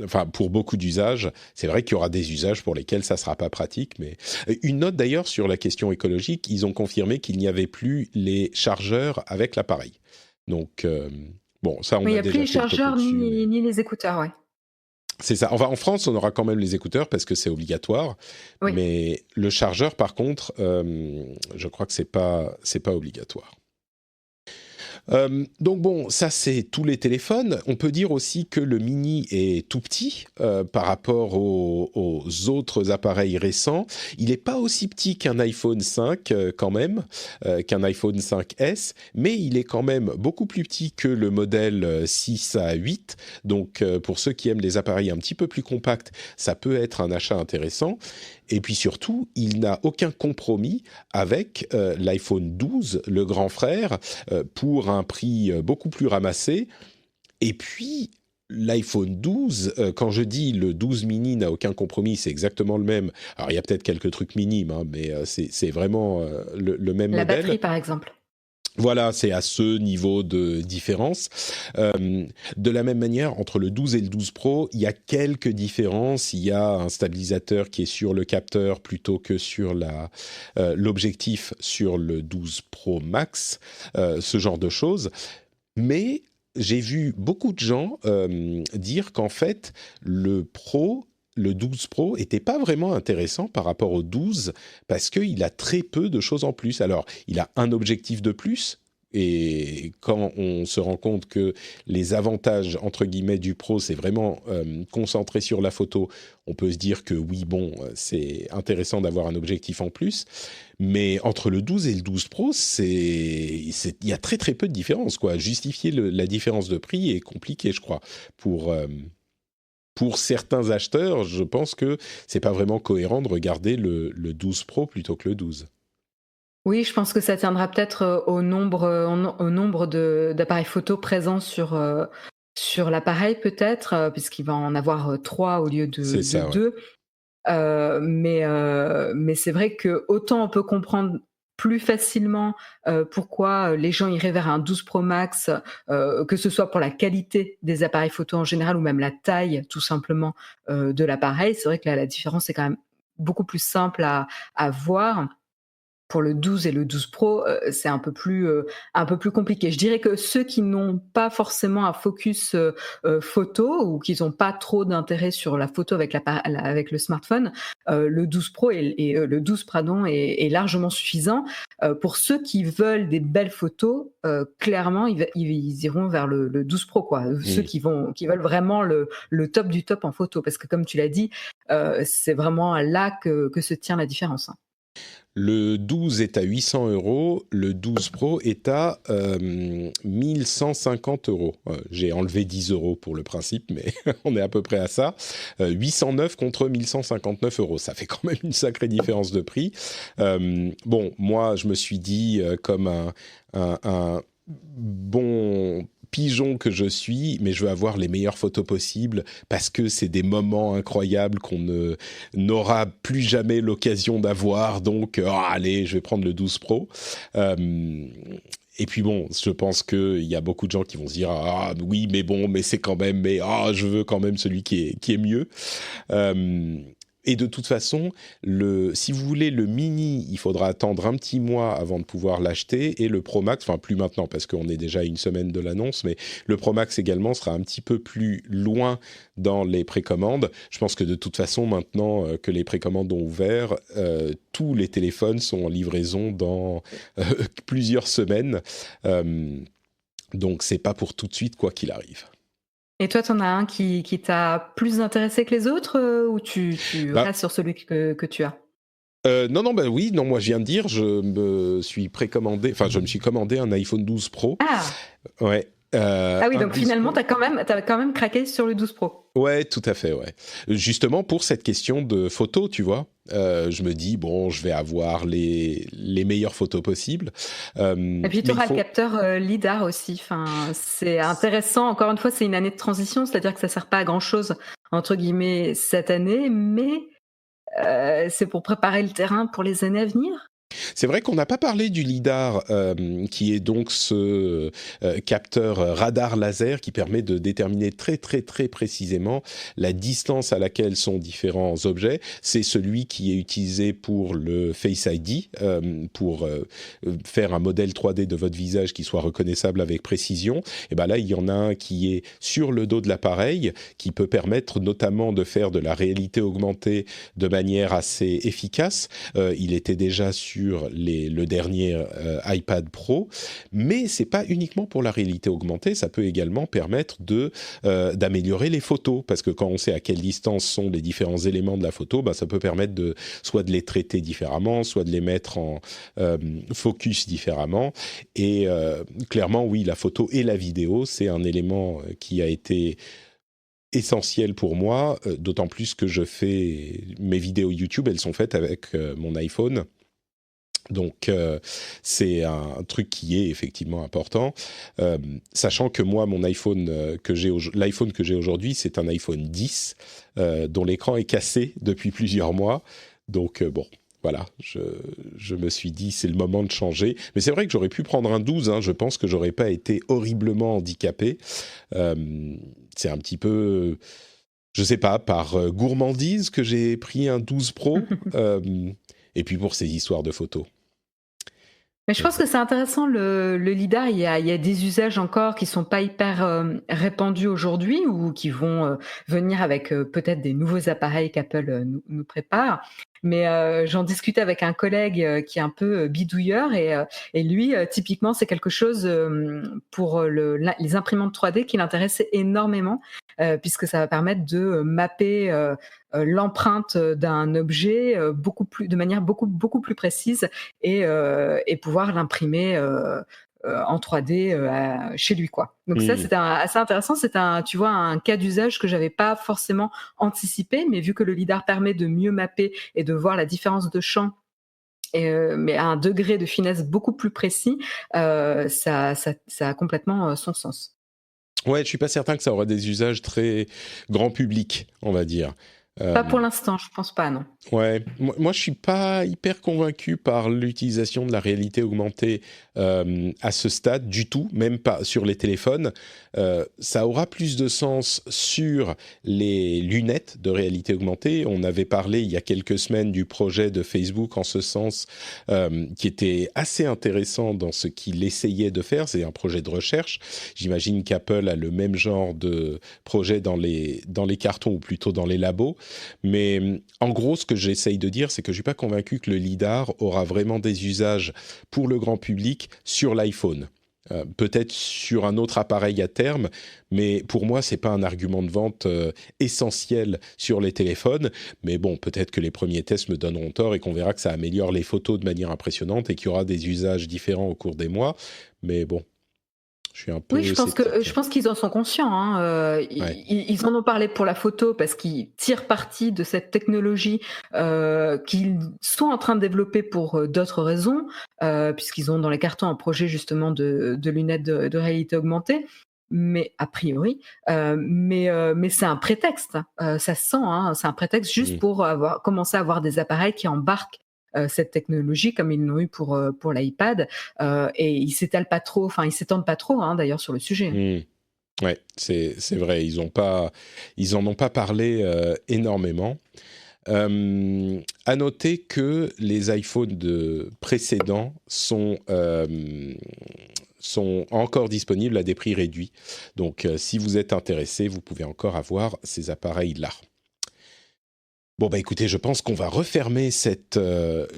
B: enfin, pour beaucoup d'usages, c'est vrai qu'il y aura des usages pour lesquels ça ne sera pas pratique. Mais une note d'ailleurs sur la question écologique, ils ont confirmé qu'il n'y avait plus les chargeurs avec l'appareil. Donc, bon, ça, on a déjà fait le topo dessus.
C: Il n'y a plus les chargeurs ni les écouteurs, ouais.
B: C'est ça. Enfin, en France, on aura quand même les écouteurs parce que c'est obligatoire. Oui. Mais le chargeur, par contre, je crois que c'est pas obligatoire. Donc bon, ça c'est tous les téléphones. On peut dire aussi que le mini est tout petit par rapport aux autres appareils récents. Il n'est pas aussi petit qu'un iPhone 5 quand même, qu'un iPhone 5S, mais il est quand même beaucoup plus petit que le modèle 6 à 8. Donc pour ceux qui aiment les appareils un petit peu plus compacts, ça peut être un achat intéressant. Et puis surtout, il n'a aucun compromis avec l'iPhone 12, le grand frère, pour un prix beaucoup plus ramassé. Et puis, l'iPhone 12, quand je dis le 12 mini n'a aucun compromis, c'est exactement le même. Alors, il y a peut-être quelques trucs minimes, hein, mais c'est vraiment le même modèle.
C: La batterie, par exemple.
B: Voilà, c'est à ce niveau de différence. De la même manière, entre le 12 et le 12 Pro, il y a quelques différences. Il y a un stabilisateur qui est sur le capteur plutôt que sur l'objectif sur le 12 Pro Max, ce genre de choses. Mais j'ai vu beaucoup de gens dire qu'en fait, le 12 Pro était pas vraiment intéressant par rapport au 12 parce qu'il a très peu de choses en plus. Alors, il a un objectif de plus et quand on se rend compte que les avantages, entre guillemets, du Pro, c'est vraiment concentré sur la photo, on peut se dire que oui, bon, c'est intéressant d'avoir un objectif en plus. Mais entre le 12 et le 12 Pro, il y a très très peu de différence, quoi. Justifier la différence de prix est compliqué, je crois, pour pour certains acheteurs, je pense que c'est pas vraiment cohérent de regarder le 12 Pro plutôt que le 12.
C: Oui, je pense que ça tiendra peut-être au nombre d'appareils photo présents sur l'appareil peut-être, puisqu'il va en avoir 3 au lieu
B: C'est
C: de
B: ça, ouais.
C: 2. Mais c'est vrai que autant on peut comprendre plus facilement pourquoi les gens iraient vers un 12 Pro Max, que ce soit pour la qualité des appareils photo en général ou même la taille tout simplement de l'appareil. C'est vrai que là, la différence est quand même beaucoup plus simple à voir. Pour le 12 et le 12 Pro, c'est un peu plus compliqué. Je dirais que ceux qui n'ont pas forcément un focus, photo ou qui n'ont pas trop d'intérêt sur la photo avec le smartphone, le 12 Pro le 12 pardon est largement suffisant. Pour ceux qui veulent des belles photos, clairement ils iront vers le 12 Pro quoi. Ceux
B: Mm.
C: qui veulent vraiment le top du top en photo parce que comme tu l'as dit, c'est vraiment là que se tient la différence, hein.
B: Le 12 est à 800 €, le 12 Pro est à 1150 €. J'ai enlevé 10 € pour le principe, mais on est à peu près à ça. 809 contre 1159 €. Ça fait quand même une sacrée différence de prix. Bon, moi, je me suis dit, comme un bon pigeon que je suis, mais je veux avoir les meilleures photos possibles parce que c'est des moments incroyables qu'on n'aura plus jamais l'occasion d'avoir. Donc, allez, je vais prendre le 12 Pro. Et puis bon, je pense qu'il y a beaucoup de gens qui vont se dire ah oui, mais bon, mais c'est quand même, mais je veux quand même celui qui est mieux. Et de toute façon, si vous voulez le mini, il faudra attendre un petit mois avant de pouvoir l'acheter. Et le Pro Max, enfin plus maintenant parce qu'on est déjà à une semaine de l'annonce, mais le Pro Max également sera un petit peu plus loin dans les précommandes. Je pense que de toute façon, maintenant que les précommandes ont ouvert, tous les téléphones sont en livraison dans plusieurs semaines. Donc c'est pas pour tout de suite quoi qu'il arrive.
C: Et toi, tu en as un qui t'a plus intéressé que les autres, ou tu
B: Bah,
C: restes sur celui que tu as?
B: non, bah oui, non, moi je viens de dire, je me suis commandé un iPhone 12 Pro.
C: Ah!
B: Ouais.
C: Ah oui,
B: Un
C: donc
B: 12
C: finalement,
B: Pro.
C: t'as quand même craqué sur le 12 Pro.
B: Ouais, tout à fait, ouais. Justement pour cette question de photos, tu vois, je me dis bon, je vais avoir les meilleures photos possibles.
C: Et puis tu
B: Mais il
C: auras le
B: faut.
C: capteur, lidar aussi. Enfin, c'est intéressant. Encore une fois, c'est une année de transition, c'est-à-dire que ça sert pas à grand chose, entre guillemets, cette année, mais c'est pour préparer le terrain pour les années à venir.
B: C'est vrai qu'on n'a pas parlé du lidar, qui est donc ce capteur radar laser qui permet de déterminer très très très précisément la distance à laquelle sont différents objets. C'est celui qui est utilisé pour le Face ID, pour faire un modèle 3D de votre visage qui soit reconnaissable avec précision. Et ben là, il y en a un qui est sur le dos de l'appareil, qui peut permettre notamment de faire de la réalité augmentée de manière assez efficace. Il était déjà sur le dernier iPad Pro, mais c'est pas uniquement pour la réalité augmentée, ça peut également permettre d'améliorer les photos, parce que quand on sait à quelle distance sont les différents éléments de la photo, ça peut permettre soit de les traiter différemment, soit de les mettre en focus différemment. Et clairement, oui, la photo et la vidéo, c'est un élément qui a été essentiel pour moi, d'autant plus que mes vidéos YouTube, elles sont faites avec mon iPhone. Donc, c'est un truc qui est effectivement important, sachant que moi, mon iPhone l'iPhone que j'ai aujourd'hui, c'est un iPhone 10 dont l'écran est cassé depuis plusieurs mois. Donc, bon, voilà, je me suis dit, c'est le moment de changer. Mais c'est vrai que j'aurais pu prendre un 12, hein, je pense que j'aurais pas été horriblement handicapé. C'est un petit peu, je sais pas, par gourmandise que j'ai pris un 12 Pro, et puis pour ces histoires de photos.
C: Mais je pense que c'est intéressant le lidar. Il y a des usages encore qui sont pas hyper répandus aujourd'hui ou qui vont venir avec peut-être des nouveaux appareils qu'Apple nous prépare. Mais j'en discutais avec un collègue qui est un peu bidouilleur et lui, typiquement, c'est quelque chose pour les imprimantes 3D qui l'intéressait énormément puisque ça va permettre de mapper l'empreinte d'un objet de manière beaucoup plus précise et pouvoir l'imprimer en 3D chez lui, quoi. Donc ça,
B: Mmh.
C: c'était assez intéressant. C'est tu vois, un cas d'usage que j'avais pas forcément anticipé, mais vu que le lidar permet de mieux mapper et de voir la différence de champ, mais à un degré de finesse beaucoup plus précis, ça a complètement son sens.
B: Ouais, je suis pas certain que ça aura des usages très grand public, on va dire.
C: Pas pour
B: Euh,
C: l'instant, je pense pas, non.
B: Ouais, moi je suis pas hyper convaincu par l'utilisation de la réalité augmentée à ce stade du tout, même pas sur les téléphones. Ça aura plus de sens sur les lunettes de réalité augmentée. On avait parlé il y a quelques semaines du projet de Facebook en ce sens, qui était assez intéressant dans ce qu'il essayait de faire. C'est un projet de recherche. J'imagine qu'Apple a le même genre de projet dans les cartons ou plutôt dans les labos. Mais en gros, ce que j'essaye de dire, c'est que je suis pas convaincu que le lidar aura vraiment des usages pour le grand public sur l'iPhone. Peut-être sur un autre appareil à terme, mais pour moi, c'est pas un argument de vente essentiel sur les téléphones. Mais bon, peut-être que les premiers tests me donneront tort et qu'on verra que ça améliore les photos de manière impressionnante et qu'il y aura des usages différents au cours des mois. Mais bon, je suis un
C: Oui,
B: peu sceptique.
C: je pense qu'ils en sont conscients, hein,
B: Ouais.
C: ils en ont parlé pour la photo parce qu'ils tirent parti de cette technologie, qu'ils sont en train de développer pour, d'autres raisons, puisqu'ils ont dans les cartons un projet justement de lunettes de réalité augmentée, mais a priori, mais c'est un prétexte, ça se sent, hein, c'est un prétexte juste
B: Mm.
C: pour commencer à avoir des appareils qui embarquent, cette technologie comme ils l'ont eu pour l'iPad. Et ils s'étendent pas trop, hein, d'ailleurs, sur le sujet.
B: Mm. Ouais, c'est vrai. Ils en ont pas parlé énormément. À noter que les iPhones précédents sont encore disponibles à des prix réduits. Donc, si vous êtes intéressé, vous pouvez encore avoir ces appareils-là. Bon, bah écoutez, je pense qu'on va refermer cette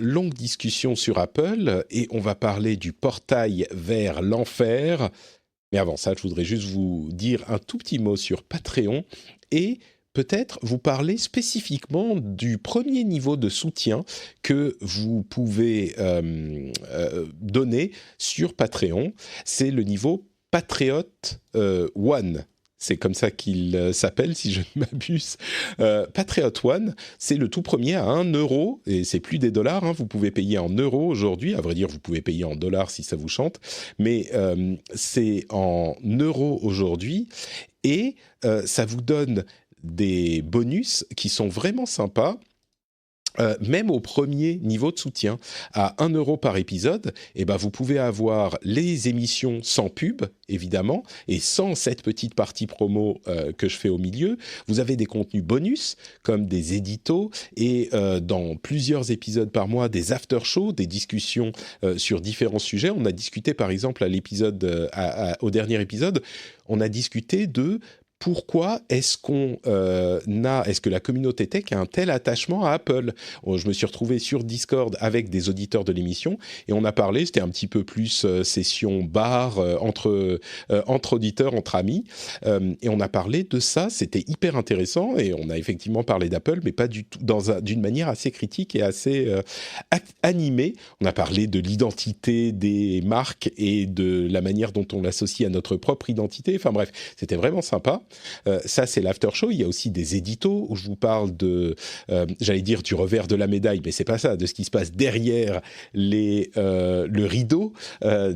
B: longue discussion sur Apple et on va parler du portail vers l'enfer. Mais avant ça, je voudrais juste vous dire un tout petit mot sur Patreon et peut-être vous parler spécifiquement du premier niveau de soutien que vous pouvez donner sur Patreon. C'est le niveau Patriot One. C'est comme ça qu'il s'appelle, si je ne m'abuse. Patriot One, c'est le tout premier à 1 euro, et c'est plus des dollars, hein, vous pouvez payer en euros aujourd'hui. À vrai dire, vous pouvez payer en dollars si ça vous chante, mais c'est en euros aujourd'hui, et ça vous donne des bonus qui sont vraiment sympas. Même au premier niveau de soutien, à 1 euro par épisode, eh ben vous pouvez avoir les émissions sans pub, évidemment, et sans cette petite partie promo que je fais au milieu. Vous avez des contenus bonus, comme des éditos, et dans plusieurs épisodes par mois, des after-shows, des discussions sur différents sujets. On a discuté, par exemple, au dernier épisode, on a discuté de pourquoi est-ce que la communauté tech a un tel attachement à Apple? Je me suis retrouvé sur Discord avec des auditeurs de l'émission et on a parlé, c'était un petit peu plus session bar entre auditeurs, entre amis, et on a parlé de ça, c'était hyper intéressant et on a effectivement parlé d'Apple, mais pas du tout d'une manière assez critique et assez animée. On a parlé de l'identité des marques et de la manière dont on l'associe à notre propre identité. Enfin bref, c'était vraiment sympa. Ça, c'est l'after show. Il y a aussi des éditos où je vous parle j'allais dire du revers de la médaille, mais c'est pas ça, de ce qui se passe derrière le rideau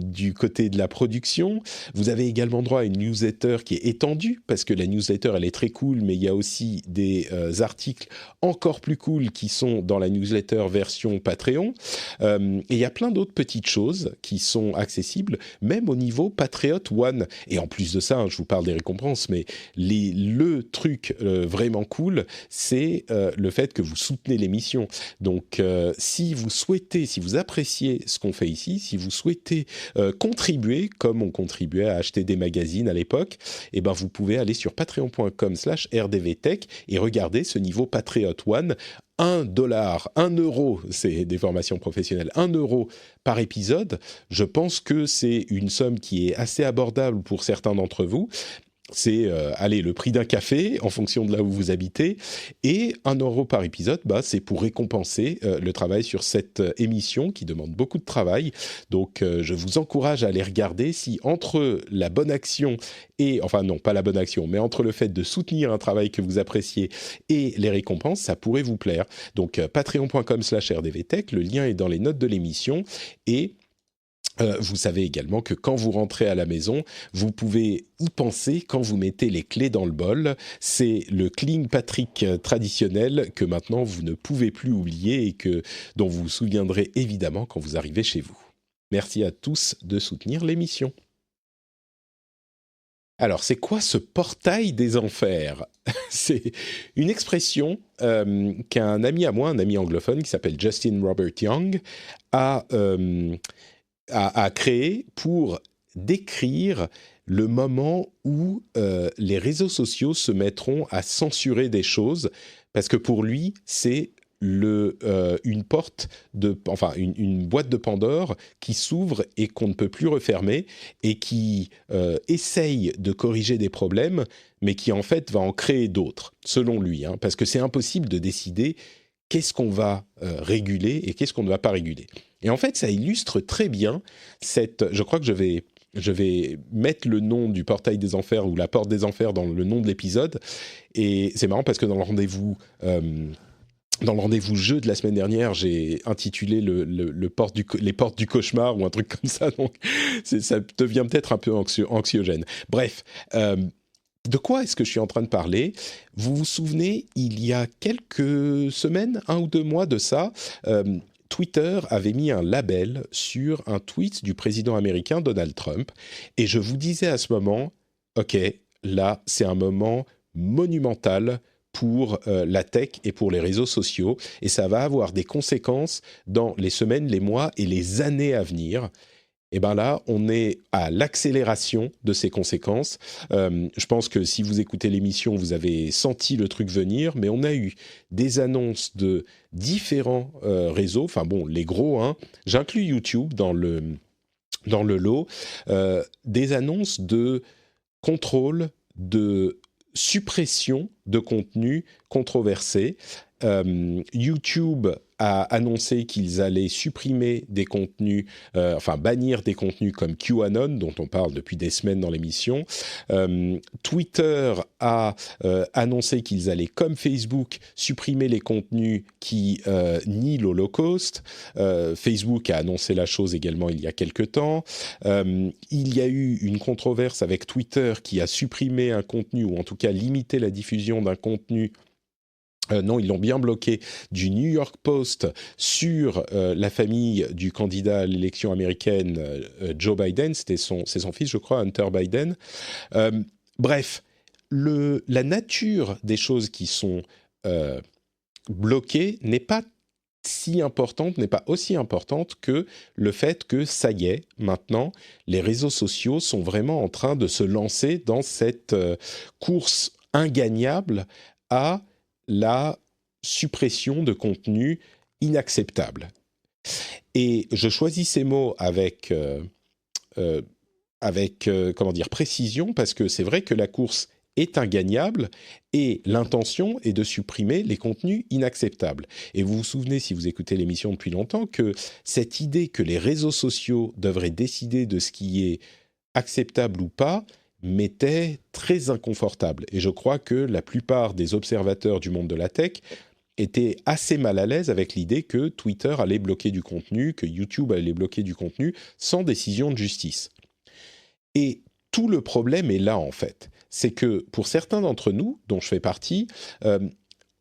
B: du côté de la production. Vous avez également droit à une newsletter qui est étendue, parce que la newsletter, elle est très cool, mais il y a aussi des articles encore plus cool qui sont dans la newsletter version Patreon. Et il y a plein d'autres petites choses qui sont accessibles, même au niveau Patriot One. Et en plus de ça, hein, je vous parle des récompenses, mais le truc vraiment cool, c'est le fait que vous soutenez l'émission. Donc, si vous appréciez ce qu'on fait ici, si vous souhaitez contribuer, comme on contribuait à acheter des magazines à l'époque, eh ben vous pouvez aller sur patreon.com/rdvtech et regarder ce niveau Patriot One. 1 dollar, 1 euro, c'est des formations professionnelles, 1 euro par épisode. Je pense que c'est une somme qui est assez abordable pour certains d'entre vous. c'est allez, le prix d'un café en fonction de là où vous habitez, et 1 € par épisode, c'est pour récompenser le travail sur cette émission qui demande beaucoup de travail. Donc je vous encourage à aller regarder si entre la bonne action et, enfin non, pas la bonne action, mais entre le fait de soutenir un travail que vous appréciez et les récompenses, ça pourrait vous plaire. Donc patreon.com/rdvtech, le lien est dans les notes de l'émission, et vous savez également que quand vous rentrez à la maison, vous pouvez y penser quand vous mettez les clés dans le bol. C'est le Cling Patrick traditionnel que maintenant vous ne pouvez plus oublier et dont vous vous souviendrez évidemment quand vous arrivez chez vous. Merci à tous de soutenir l'émission. Alors, c'est quoi ce portail des enfers ? C'est une expression qu'un ami à moi, un ami anglophone qui s'appelle Justin Robert Young, a créé pour décrire le moment où les réseaux sociaux se mettront à censurer des choses, parce que pour lui, c'est une boîte de Pandore qui s'ouvre et qu'on ne peut plus refermer, et qui essaye de corriger des problèmes, mais qui en fait va en créer d'autres, selon lui, parce que c'est impossible de décider qu'est-ce qu'on va réguler et qu'est-ce qu'on ne va pas réguler. Et en fait, ça illustre très bien je crois que je vais mettre le nom du portail des enfers ou la porte des enfers dans le nom de l'épisode. Et c'est marrant parce que dans le rendez-vous jeu de la semaine dernière, j'ai intitulé les portes du cauchemar ou un truc comme ça. Donc, ça devient peut-être un peu anxiogène. Bref. De quoi est-ce que je suis en train de parler ? Vous vous souvenez, il y a quelques semaines, 1 ou 2 mois de ça, Twitter avait mis un label sur un tweet du président américain Donald Trump. Et je vous disais à ce moment, OK, là, c'est un moment monumental pour la tech et pour les réseaux sociaux. Et ça va avoir des conséquences dans les semaines, les mois et les années à venir. Et bien là, on est à l'accélération de ces conséquences. Je pense que si vous écoutez l'émission, vous avez senti le truc venir, mais on a eu des annonces de différents réseaux, enfin bon, les gros, j'inclus YouTube dans le lot, des annonces de contrôle, de suppression de contenus controversés. YouTube a annoncé qu'ils allaient supprimer des contenus, bannir des contenus comme QAnon, dont on parle depuis des semaines dans l'émission. Twitter a annoncé qu'ils allaient, comme Facebook, supprimer les contenus qui nient l'Holocauste. Facebook a annoncé la chose également il y a quelque temps. Il y a eu une controverse avec Twitter qui a supprimé un contenu, ou en tout cas limité la diffusion d'un contenu. Non, ils l'ont bien bloqué, du New York Post sur la famille du candidat à l'élection américaine, Joe Biden. C'est son fils, je crois, Hunter Biden. Bref, la nature des choses qui sont bloquées n'est pas si importante, n'est pas aussi importante que le fait que, ça y est, maintenant, les réseaux sociaux sont vraiment en train de se lancer dans cette course ingagnable à la suppression de contenu inacceptable. Et je choisis ces mots avec précision, parce que c'est vrai que la course est ingagnable et l'intention est de supprimer les contenus inacceptables. Et vous vous souvenez, si vous écoutez l'émission depuis longtemps, que cette idée que les réseaux sociaux devraient décider de ce qui est acceptable ou pas m'était très inconfortable. Et je crois que la plupart des observateurs du monde de la tech étaient assez mal à l'aise avec l'idée que Twitter allait bloquer du contenu, que YouTube allait bloquer du contenu sans décision de justice. Et tout le problème est là, en fait. C'est que pour certains d'entre nous, dont je fais partie,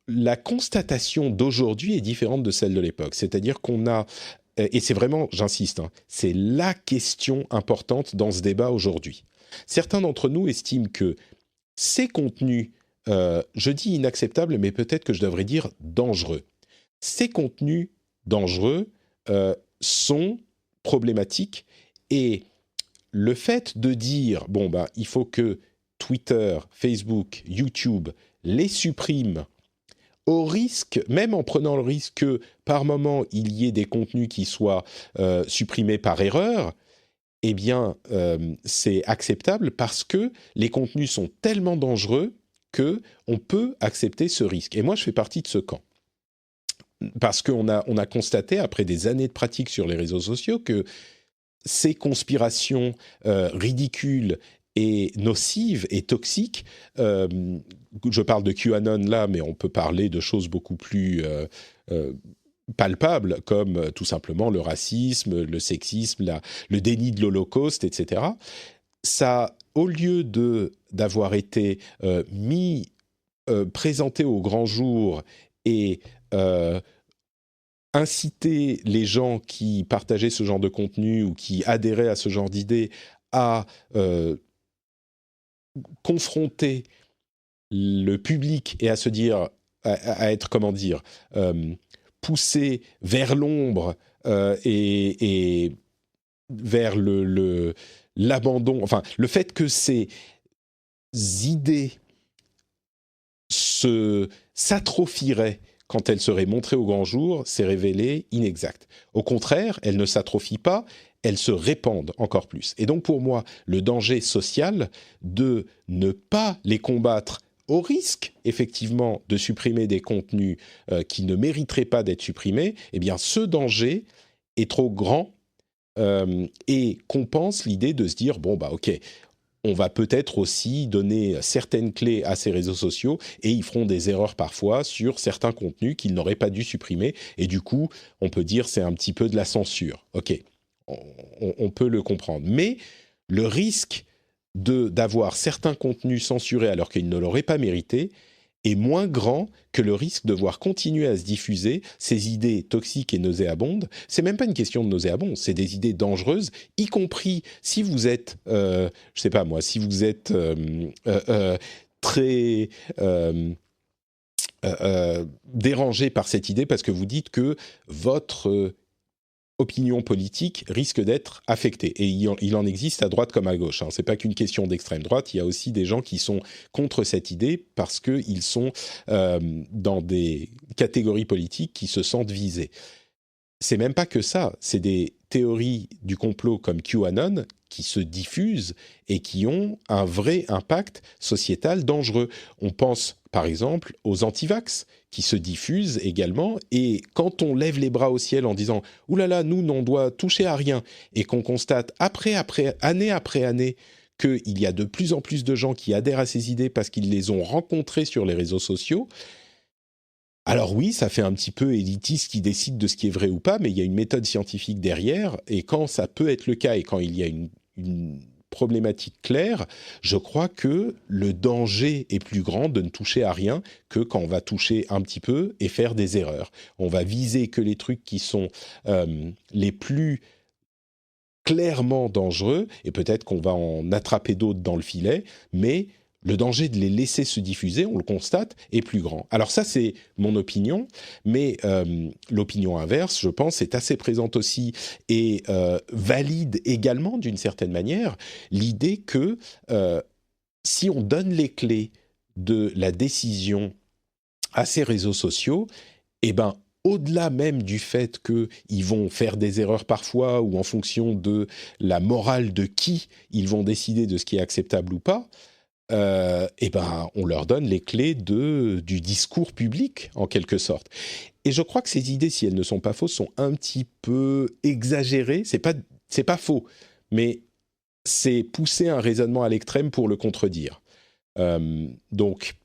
B: la constatation d'aujourd'hui est différente de celle de l'époque. C'est-à-dire qu'on a, et c'est vraiment, j'insiste, c'est la question importante dans ce débat aujourd'hui. Certains d'entre nous estiment que ces contenus, je dis inacceptables, mais peut-être que je devrais dire dangereux. Ces contenus dangereux sont problématiques, et le fait de dire, il faut que Twitter, Facebook, YouTube les suppriment, au risque, même en prenant le risque que par moment il y ait des contenus qui soient supprimés par erreur, eh bien, c'est acceptable parce que les contenus sont tellement dangereux qu'on peut accepter ce risque. Et moi, je fais partie de ce camp. Parce qu'on a constaté, après des années de pratique sur les réseaux sociaux, que ces conspirations ridicules et nocives et toxiques, je parle de QAnon là, mais on peut parler de choses beaucoup plus palpables, comme tout simplement le racisme, le sexisme, le déni de l'Holocauste, etc. Ça, au lieu d'avoir été présenté au grand jour et inciter les gens qui partageaient ce genre de contenu ou qui adhéraient à ce genre d'idées à confronter le public et à se dire, à être, comment dire, poussé vers l'ombre et vers l'abandon, enfin, le fait que ces idées s'atrophieraient quand elles seraient montrées au grand jour, s'est révélé inexact. Au contraire, elles ne s'atrophient pas, elles se répandent encore plus. Et donc pour moi, le danger social de ne pas les combattre au risque, effectivement, de supprimer des contenus qui ne mériteraient pas d'être supprimés, eh bien ce danger est trop grand et compense l'idée de se dire, bon bah ok, on va peut-être aussi donner certaines clés à ces réseaux sociaux et ils feront des erreurs parfois sur certains contenus qu'ils n'auraient pas dû supprimer. Et du coup, on peut dire c'est un petit peu de la censure. Ok, on peut le comprendre. Mais le risque d'avoir certains contenus censurés alors qu'ils ne l'auraient pas mérité est moins grand que le risque de voir continuer à se diffuser ces idées toxiques et nauséabondes. C'est même pas une question de nauséabondes, c'est des idées dangereuses, y compris si vous êtes, je sais pas moi, si vous êtes très dérangé par cette idée parce que vous dites que votre opinion politique risque d'être affectée. Et il en existe à droite comme à gauche. Hein. Ce n'est pas qu'une question d'extrême droite, il y a aussi des gens qui sont contre cette idée parce qu'ils sont dans des catégories politiques qui se sentent visées. C'est même pas que ça, c'est des théories du complot comme QAnon qui se diffusent et qui ont un vrai impact sociétal dangereux. On pense par exemple aux antivax qui se diffusent également, et quand on lève les bras au ciel en disant « Ouh là là, nous, on doit toucher à rien », et qu'on constate année après année, qu'il y a de plus en plus de gens qui adhèrent à ces idées parce qu'ils les ont rencontrées sur les réseaux sociaux, alors oui, ça fait un petit peu élitiste qui décide de ce qui est vrai ou pas, mais il y a une méthode scientifique derrière, et quand ça peut être le cas, et quand il y a une problématique claire, je crois que le danger est plus grand de ne toucher à rien que quand on va toucher un petit peu et faire des erreurs. On va viser que les trucs qui sont les plus clairement dangereux, et peut-être qu'on va en attraper d'autres dans le filet, mais le danger de les laisser se diffuser, on le constate, est plus grand. Alors ça, c'est mon opinion, mais l'opinion inverse, je pense, est assez présente aussi et valide également, d'une certaine manière, l'idée que si on donne les clés de la décision à ces réseaux sociaux, eh ben, au-delà même du fait qu'ils vont faire des erreurs parfois ou en fonction de la morale de qui ils vont décider de ce qui est acceptable ou pas, eh ben, on leur donne les clés du discours public, en quelque sorte. Et je crois que ces idées, si elles ne sont pas fausses, sont un petit peu exagérées. C'est pas faux, mais c'est pousser un raisonnement à l'extrême pour le contredire. Donc,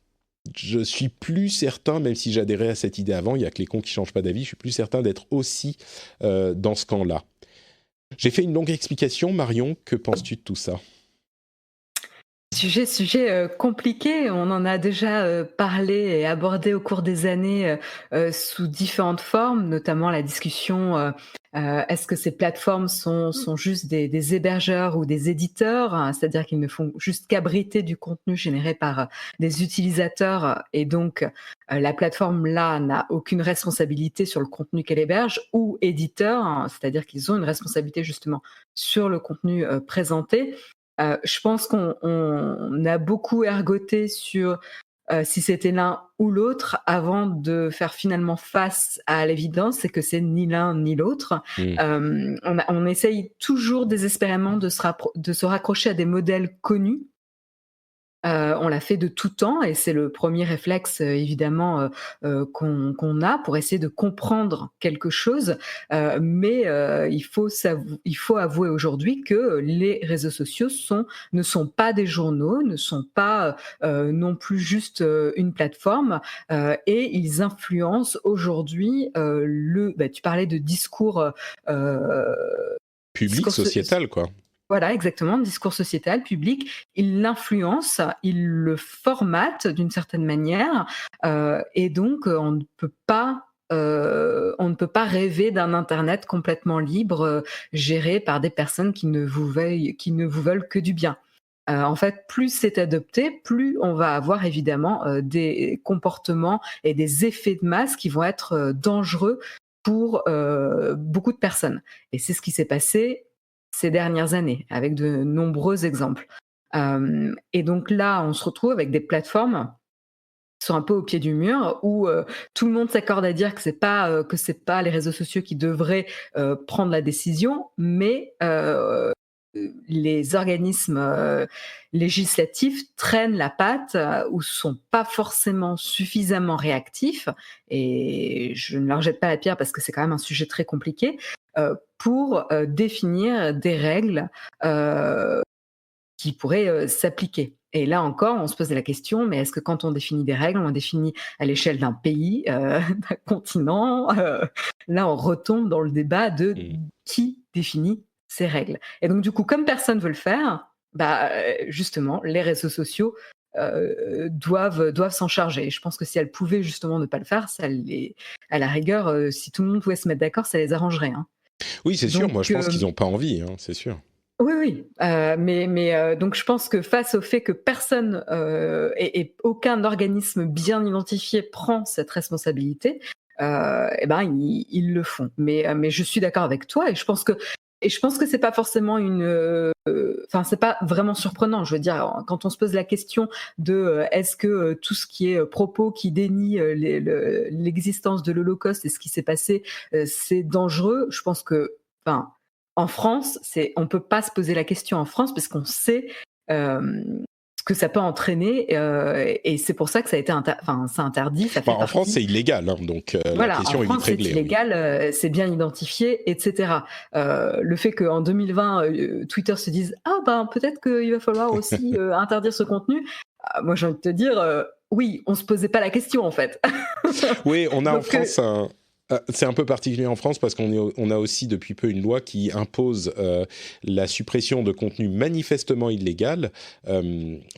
B: je suis plus certain, même si j'adhérais à cette idée avant, il y a que les cons qui changent pas d'avis, je suis plus certain d'être aussi dans ce camp-là. J'ai fait une longue explication. Marion, que penses-tu de tout ça ?
C: Sujet compliqué, on en a déjà parlé et abordé au cours des années sous différentes formes, notamment la discussion est-ce que ces plateformes sont juste des hébergeurs ou des éditeurs, hein, c'est-à-dire qu'ils ne font juste qu'abriter du contenu généré par des utilisateurs et donc la plateforme là n'a aucune responsabilité sur le contenu qu'elle héberge, ou éditeurs, hein, c'est-à-dire qu'ils ont une responsabilité justement sur le contenu présenté. Je pense qu'on a beaucoup ergoté sur si c'était l'un ou l'autre avant de faire finalement face à l'évidence, c'est que c'est ni l'un ni l'autre. On essaye toujours désespérément de se raccrocher à des modèles connus. On l'a fait de tout temps et c'est le premier réflexe évidemment qu'on a pour essayer de comprendre quelque chose. Mais il faut avouer aujourd'hui que les réseaux sociaux ne sont pas des journaux, ne sont pas non plus juste une plateforme et ils influencent aujourd'hui tu parlais de discours
B: public, sociétal, quoi.
C: Voilà, exactement, discours sociétal, public, il l'influence, il le formate d'une certaine manière, et donc on ne peut pas rêver d'un internet complètement libre, géré par des personnes qui ne vous veulent que du bien. En fait, plus c'est adopté, plus on va avoir évidemment des comportements et des effets de masse qui vont être dangereux pour beaucoup de personnes. Et c'est ce qui s'est passé ces dernières années, avec de nombreux exemples. Et donc là, on se retrouve avec des plateformes qui sont un peu au pied du mur, où tout le monde s'accorde à dire que c'est pas les réseaux sociaux qui devraient prendre la décision, mais les organismes législatifs traînent la patte ou sont pas forcément suffisamment réactifs, et je ne leur jette pas la pierre parce que c'est quand même un sujet très compliqué, pour définir des règles qui pourraient s'appliquer. Et là encore, on se pose la question, mais est-ce que quand on définit des règles, on définit à l'échelle d'un pays, d'un continent Là, on retombe dans le débat de qui définit ces règles. Et donc, du coup, comme personne ne veut le faire, justement, les réseaux sociaux doivent s'en charger. Et je pense que si elles pouvaient justement ne pas le faire, à la rigueur, si tout le monde pouvait se mettre d'accord, ça les arrangerait. Hein.
B: Oui, c'est sûr. Moi, je pense qu'ils n'ont pas envie, hein, c'est sûr.
C: Oui. Donc je pense que face au fait que personne et aucun organisme bien identifié prend cette responsabilité, ils le font. Mais je suis d'accord avec toi et je pense que c'est pas forcément c'est pas vraiment surprenant. Je veux dire, quand on se pose la question de est-ce que tout ce qui est propos qui dénie l'existence de l'Holocauste et ce qui s'est passé, c'est dangereux, je pense que, en France, on peut pas se poser la question en France parce qu'on sait ce que ça peut entraîner et c'est pour ça que ça a été c'est interdit. Ça fait
B: en France, c'est illégal, hein, donc
C: voilà,
B: la question
C: en France,
B: est vite réglée.
C: C'est illégal, c'est bien identifié, etc. Le fait qu'en 2020, Twitter se dise peut-être qu'il va falloir aussi interdire ce contenu. Moi, j'ai envie de te dire, oui, on se posait pas la question en fait.
B: Oui, on a en France c'est un peu particulier en France parce qu'on a aussi depuis peu une loi qui impose la suppression de contenu manifestement illégal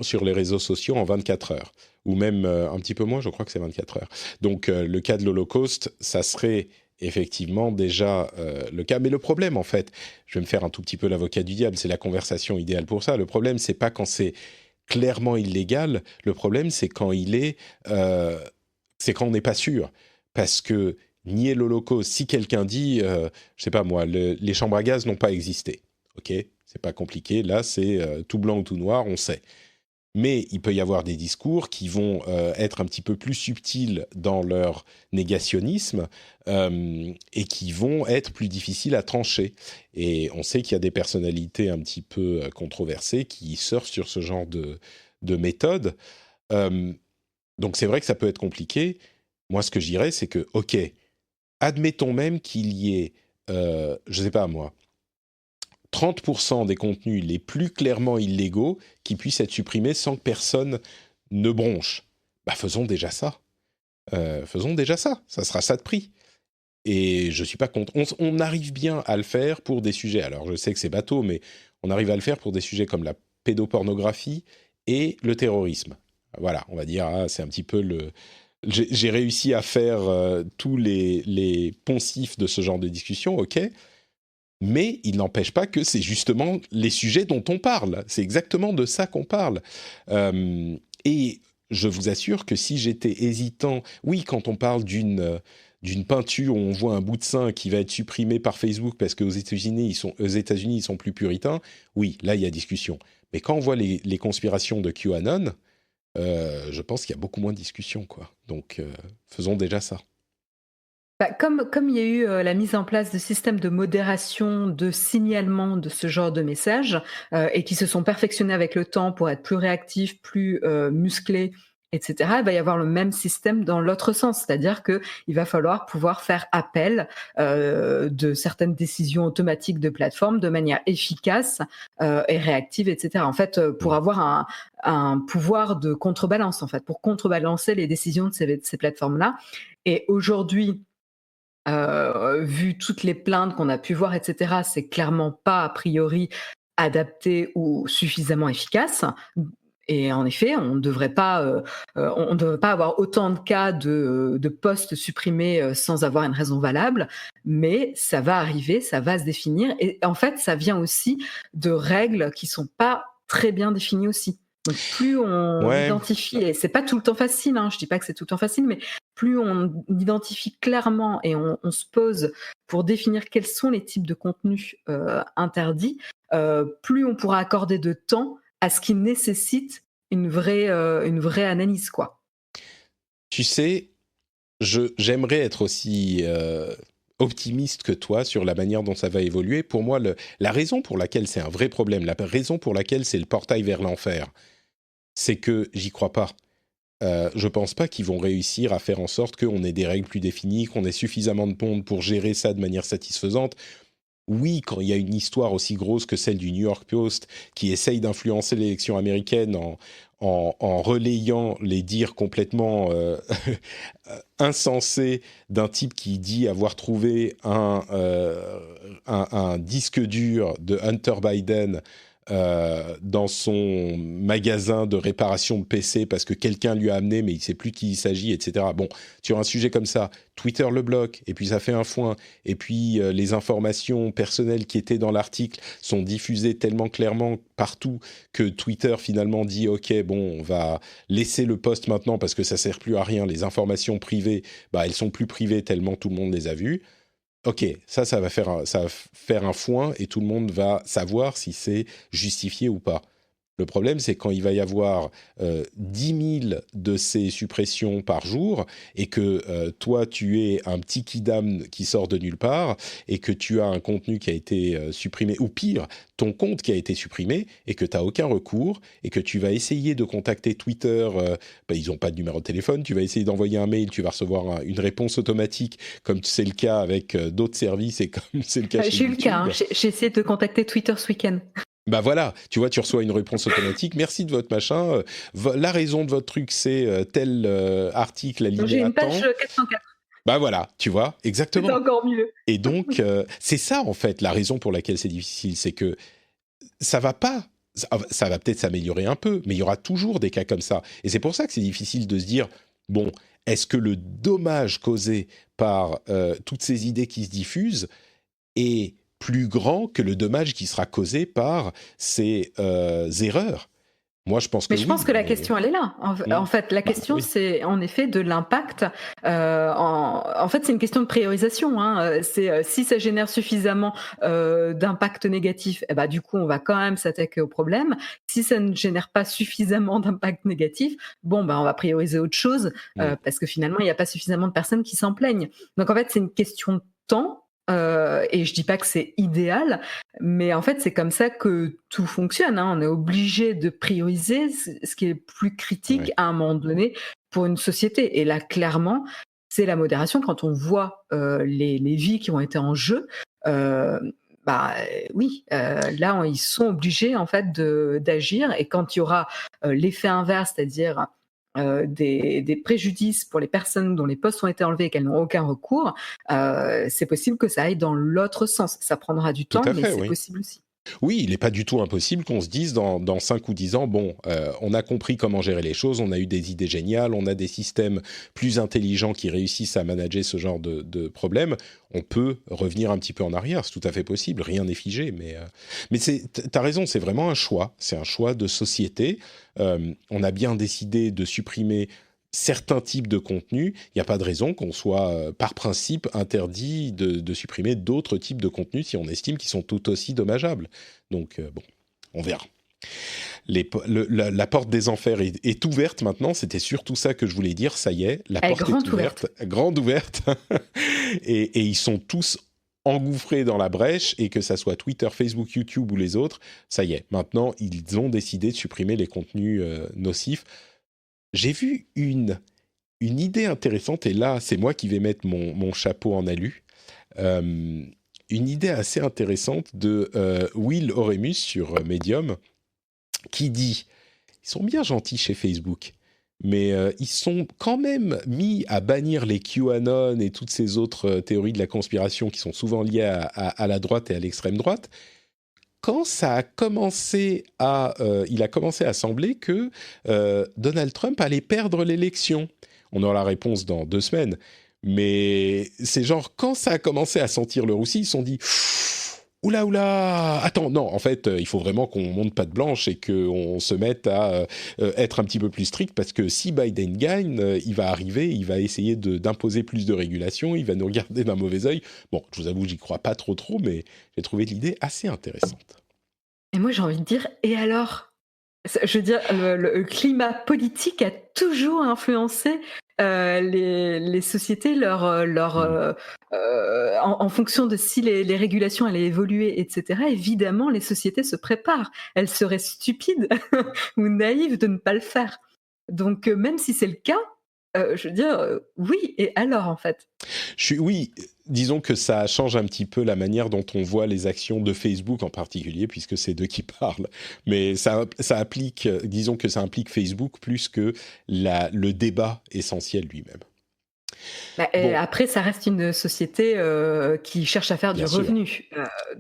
B: sur les réseaux sociaux en 24 heures. Ou même un petit peu moins, je crois que c'est 24 heures. Donc le cas de l'Holocauste, ça serait effectivement déjà le cas. Mais le problème, en fait, je vais me faire un tout petit peu l'avocat du diable, c'est la conversation idéale pour ça. Le problème, c'est pas quand c'est clairement illégal. Le problème, c'est quand c'est quand on n'est pas sûr. Parce que nier l'Holocauste, si quelqu'un dit, je sais pas moi, les chambres à gaz n'ont pas existé, ok, c'est pas compliqué, là c'est tout blanc ou tout noir, on sait. Mais il peut y avoir des discours qui vont être un petit peu plus subtils dans leur négationnisme et qui vont être plus difficiles à trancher. Et on sait qu'il y a des personnalités un petit peu controversées qui surfent sur ce genre de méthode. Donc c'est vrai que ça peut être compliqué. Moi, ce que je dirais, c'est que, ok, admettons même qu'il y ait, je ne sais pas moi, 30% des contenus les plus clairement illégaux qui puissent être supprimés sans que personne ne bronche. Faisons déjà ça. Ça sera ça de prix. Et je ne suis pas contre. On arrive bien à le faire pour des sujets, alors je sais que c'est bateau, mais on arrive à le faire pour des sujets comme la pédopornographie et le terrorisme. Voilà, on va dire, c'est un petit peu le... J'ai réussi à faire tous les poncifs de ce genre de discussion, ok, mais il n'empêche pas que c'est justement les sujets dont on parle. C'est exactement de ça qu'on parle. Et je vous assure que si j'étais hésitant, oui, quand on parle d'une peinture où on voit un bout de sein qui va être supprimé par Facebook parce qu'aux États-Unis, ils sont plus puritains, oui, là, il y a discussion. Mais quand on voit les conspirations de QAnon, je pense qu'il y a beaucoup moins de discussions, quoi. Donc, faisons déjà ça.
C: Bah, comme il y a eu, la mise en place de systèmes de modération, de signalement de ce genre de messages, et qui se sont perfectionnés avec le temps pour être plus réactifs, plus, musclés et cetera, il va y avoir le même système dans l'autre sens. C'est-à-dire qu'il va falloir pouvoir faire appel, de certaines décisions automatiques de plateforme de manière efficace, et réactive et cetera. En fait, pour
B: Mmh.
C: avoir un pouvoir de contrebalance, en fait, pour contrebalancer les décisions de ces plateformes-là. Et aujourd'hui, vu toutes les plaintes qu'on a pu voir et cetera, c'est clairement pas a priori adapté ou suffisamment efficace. Et en effet, on ne devrait pas, on devrait pas avoir autant de cas de postes supprimés, sans avoir une raison valable, mais ça va arriver, ça va se définir et en fait, ça vient aussi de règles qui sont pas très bien définies aussi. Donc plus on
B: Ouais,
C: identifie et c'est pas tout le temps facile, hein, je dis pas que c'est tout le temps facile, mais plus on identifie clairement et on se pose pour définir quels sont les types de contenus, interdits, plus on pourra accorder de temps à ce qui nécessite une vraie analyse, quoi.
B: tu sais, j'aimerais être aussi optimiste que toi sur la manière dont ça va évoluer. Pour moi, la raison pour laquelle c'est un vrai problème, la raison pour laquelle c'est le portail vers l'enfer, c'est que j'y crois pas. Je pense pas qu'ils vont réussir à faire en sorte qu'on ait des règles plus définies, qu'on ait suffisamment de monde pour gérer ça de manière satisfaisante. Oui, quand il y a une histoire aussi grosse que celle du New York Post qui essaye d'influencer l'élection américaine en relayant les dires complètement insensés d'un type qui dit avoir trouvé un disque dur de Hunter Biden dans son magasin de réparation de PC parce que quelqu'un lui a amené, mais il ne sait plus de qui il s'agit, etc. Bon, sur un sujet comme ça, Twitter le bloque, et puis ça fait un foin, et puis les informations personnelles qui étaient dans l'article sont diffusées tellement clairement partout que Twitter finalement dit « Ok, bon, on va laisser le post maintenant parce que ça ne sert plus à rien, les informations privées, bah, elles sont plus privées tellement tout le monde les a vues. » Ok, ça va faire un foin et tout le monde va savoir si c'est justifié ou pas. Le problème, c'est quand il va y avoir 10 000 de ces suppressions par jour et que toi, tu es un petit kidam qui sort de nulle part et que tu as un contenu qui a été supprimé, ou pire, ton compte qui a été supprimé et que tu n'as aucun recours et que tu vas essayer de contacter Twitter, ils n'ont pas de numéro de téléphone, tu vas essayer d'envoyer un mail, tu vas recevoir une réponse automatique comme c'est le cas avec d'autres services et comme c'est le cas chez
C: J'ai eu le
B: YouTube.
C: cas, hein, j'ai essayé de contacter Twitter ce week-end.
B: Bah voilà, tu vois, tu reçois une réponse automatique. Merci de votre machin. La raison de votre truc, c'est tel article
C: Donc j'ai
B: alinéa
C: une page
B: tant.
C: 404.
B: Bah voilà, tu vois,
C: C'est
B: exactement.
C: encore mieux.
B: Et donc, c'est ça en fait la raison pour laquelle c'est difficile, c'est que ça va pas. Ça va peut-être s'améliorer un peu, mais il y aura toujours des cas comme ça. Et c'est pour ça que c'est difficile de se dire, bon, est-ce que le dommage causé par toutes ces idées qui se diffusent est plus grand que le dommage qui sera causé par ces erreurs. Moi, je pense que
C: Mais je
B: oui.
C: pense que la question, elle est là. En fait, la question,
B: Oui.
C: c'est en effet de l'impact. En fait, c'est une question de priorisation, hein. C'est si ça génère suffisamment d'impact négatif, eh ben, du coup, on va quand même s'attaquer au problème. Si ça ne génère pas suffisamment d'impact négatif, bon, ben, on va prioriser autre chose parce que finalement, il n'y a pas suffisamment de personnes qui s'en plaignent. Donc, en fait, c'est une question de temps. Et je dis pas que c'est idéal, mais en fait, c'est comme ça que tout fonctionne, hein. On est obligé de prioriser ce qui est plus critique
B: Ouais.
C: à un moment donné pour une société. Et là, clairement, c'est la modération. Quand on voit les vies qui ont été en jeu, bah oui, là, ils sont obligés en fait d'agir. Et quand il y aura l'effet inverse, c'est-à-dire des préjudices pour les personnes dont les postes ont été enlevés et qu'elles n'ont aucun recours, c'est possible que ça aille dans l'autre sens. Ça prendra du
B: Tout
C: temps,
B: à
C: mais
B: fait,
C: c'est
B: oui.
C: possible aussi.
B: Oui, il n'est pas du tout impossible qu'on se dise dans 5 ou 10 ans, bon, on a compris comment gérer les choses, on a eu des idées géniales, on a des systèmes plus intelligents qui réussissent à manager ce genre de problèmes, on peut revenir un petit peu en arrière, c'est tout à fait possible, rien n'est figé, mais t'as raison, c'est vraiment un choix, c'est un choix de société. On a bien décidé de supprimer certains types de contenus, il n'y a pas de raison qu'on soit, par principe, interdit de supprimer d'autres types de contenus si on estime qu'ils sont tout aussi dommageables. Donc, bon, on verra. la porte des enfers est ouverte maintenant. C'était surtout ça que je voulais dire. Ça y est, la porte est ouverte. Grande ouverte. et ils sont tous engouffrés dans la brèche, et que ça soit Twitter, Facebook, YouTube ou les autres, ça y est. Maintenant, ils ont décidé de supprimer les contenus nocifs. J'ai vu une idée intéressante, et là, c'est moi qui vais mettre mon chapeau en alu. Une idée assez intéressante de Will Oremus sur Medium, qui dit, ils sont bien gentils chez Facebook, mais ils sont quand même mis à bannir les QAnon et toutes ces autres théories de la conspiration qui sont souvent liées à la droite et à l'extrême droite. Quand ça a commencé il a commencé à sembler que Donald Trump allait perdre l'élection. On aura la réponse dans 2 semaines. Mais c'est genre, quand ça a commencé à sentir le roussi, ils se sont dit « Oula, attends, non, en fait, il faut vraiment qu'on monte patte blanche et qu'on se mette à être un petit peu plus strict, parce que si Biden gagne, il va arriver, il va essayer d'imposer plus de régulation, il va nous regarder d'un mauvais œil. » Bon, je vous avoue, j'y crois pas trop, mais j'ai trouvé l'idée assez intéressante.
C: Et moi, j'ai envie de dire, et alors ? Je veux dire, le climat politique a toujours influencé les sociétés, en fonction de si les régulations allaient évoluer, etc. Évidemment, les sociétés se préparent. Elles seraient stupides ou naïves de ne pas le faire. Donc, même si c'est le cas, je veux dire, oui, et alors, en fait ?
B: Oui, disons que ça change un petit peu la manière dont on voit les actions de Facebook en particulier, puisque c'est d'eux qui parlent. Mais ça applique, disons que ça implique Facebook plus que le débat essentiel lui-même.
C: Bon. Après, ça reste une société qui cherche à faire du revenu.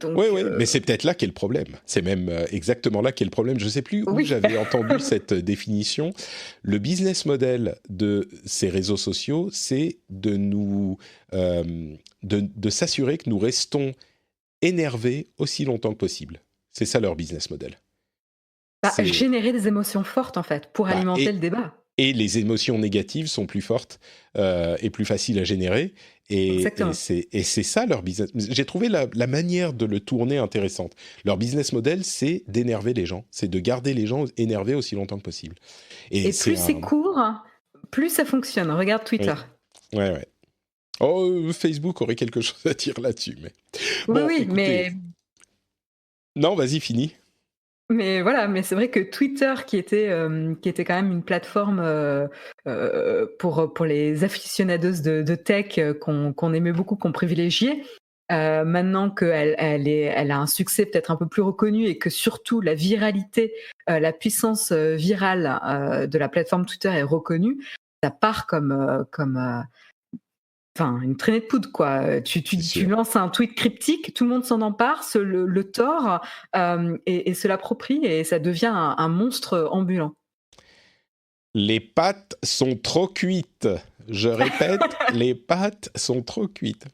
B: Oui, mais c'est peut-être là qu'est le problème. C'est même exactement là qu'est le problème. Je ne sais plus où j'avais entendu cette définition. Le business model de ces réseaux sociaux, c'est de de s'assurer que nous restons énervés aussi longtemps que possible. C'est ça leur business model.
C: Générer des émotions fortes, en fait, pour alimenter le débat.
B: Et les émotions négatives sont plus fortes et plus faciles à générer. Et c'est ça leur business. J'ai trouvé la manière de le tourner intéressante. Leur business model, c'est d'énerver les gens. C'est de garder les gens énervés aussi longtemps que possible.
C: Et plus c'est court, plus ça fonctionne. Regarde Twitter.
B: Ouais. Oh, Facebook aurait quelque chose à dire là-dessus. Mais... Bon,
C: oui,
B: écoutez...
C: mais...
B: Non, vas-y, finis.
C: Mais voilà, mais c'est vrai que Twitter, qui était quand même une plateforme pour les aficionados de tech qu'on aimait beaucoup, qu'on privilégiait, maintenant qu'elle a un succès peut-être un peu plus reconnu, et que surtout la viralité, la puissance virale de la plateforme Twitter est reconnue, ça part comme une traînée de poudre, quoi. Tu lances un tweet cryptique, tout le monde s'en empare, le tord et se l'approprie, et ça devient un monstre ambulant.
B: Les pâtes sont trop cuites. Je répète, les pâtes sont trop cuites.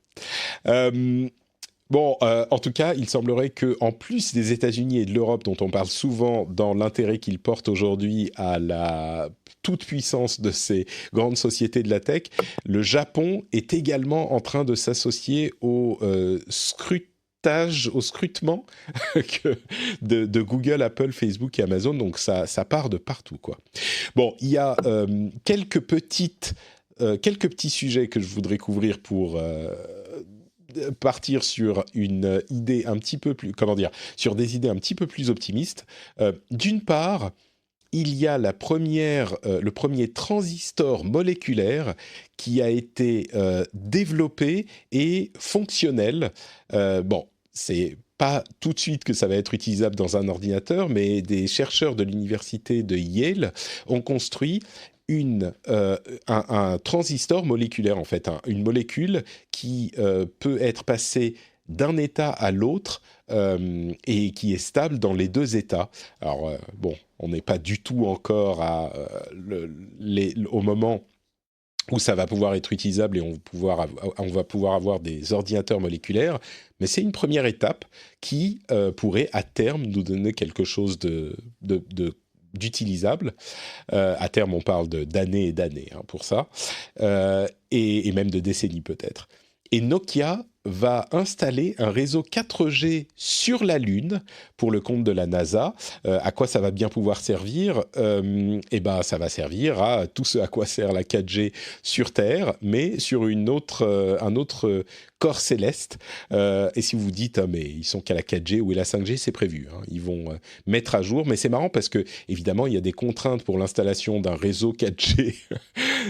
B: En tout cas, il semblerait qu'en plus des États-Unis et de l'Europe, dont on parle souvent dans l'intérêt qu'ils portent aujourd'hui à la toute-puissance de ces grandes sociétés de la tech, le Japon est également en train de s'associer au scrutement de Google, Apple, Facebook et Amazon. Donc ça part de partout, quoi. Bon, il y a quelques petits sujets que je voudrais couvrir pour... partir sur une idée un petit peu plus, sur des idées un petit peu plus optimistes. D'une part, il y a le premier transistor moléculaire qui a été développé et fonctionnel. C'est pas tout de suite que ça va être utilisable dans un ordinateur, mais des chercheurs de l'université de Yale ont construit un transistor moléculaire, en fait, une molécule qui peut être passée d'un état à l'autre et qui est stable dans les 2 états. Alors, on n'est pas du tout encore au moment où ça va pouvoir être utilisable et on va pouvoir avoir des ordinateurs moléculaires, mais c'est une première étape qui pourrait, à terme, nous donner quelque chose d'utilisable. À terme, on parle d'années et d'années pour ça, et même de décennies peut-être. et Nokia va installer un réseau 4G sur la Lune pour le compte de la NASA. À quoi ça va bien pouvoir servir ? Eh ben, ça va servir à tout ce à quoi sert la 4G sur Terre, mais sur un autre corps céleste. Et si vous vous dites, mais ils sont qu'à la 4G, où est la 5G ? C'est prévu. Hein. Ils vont mettre à jour, mais c'est marrant parce que, évidemment, il y a des contraintes pour l'installation d'un réseau 4G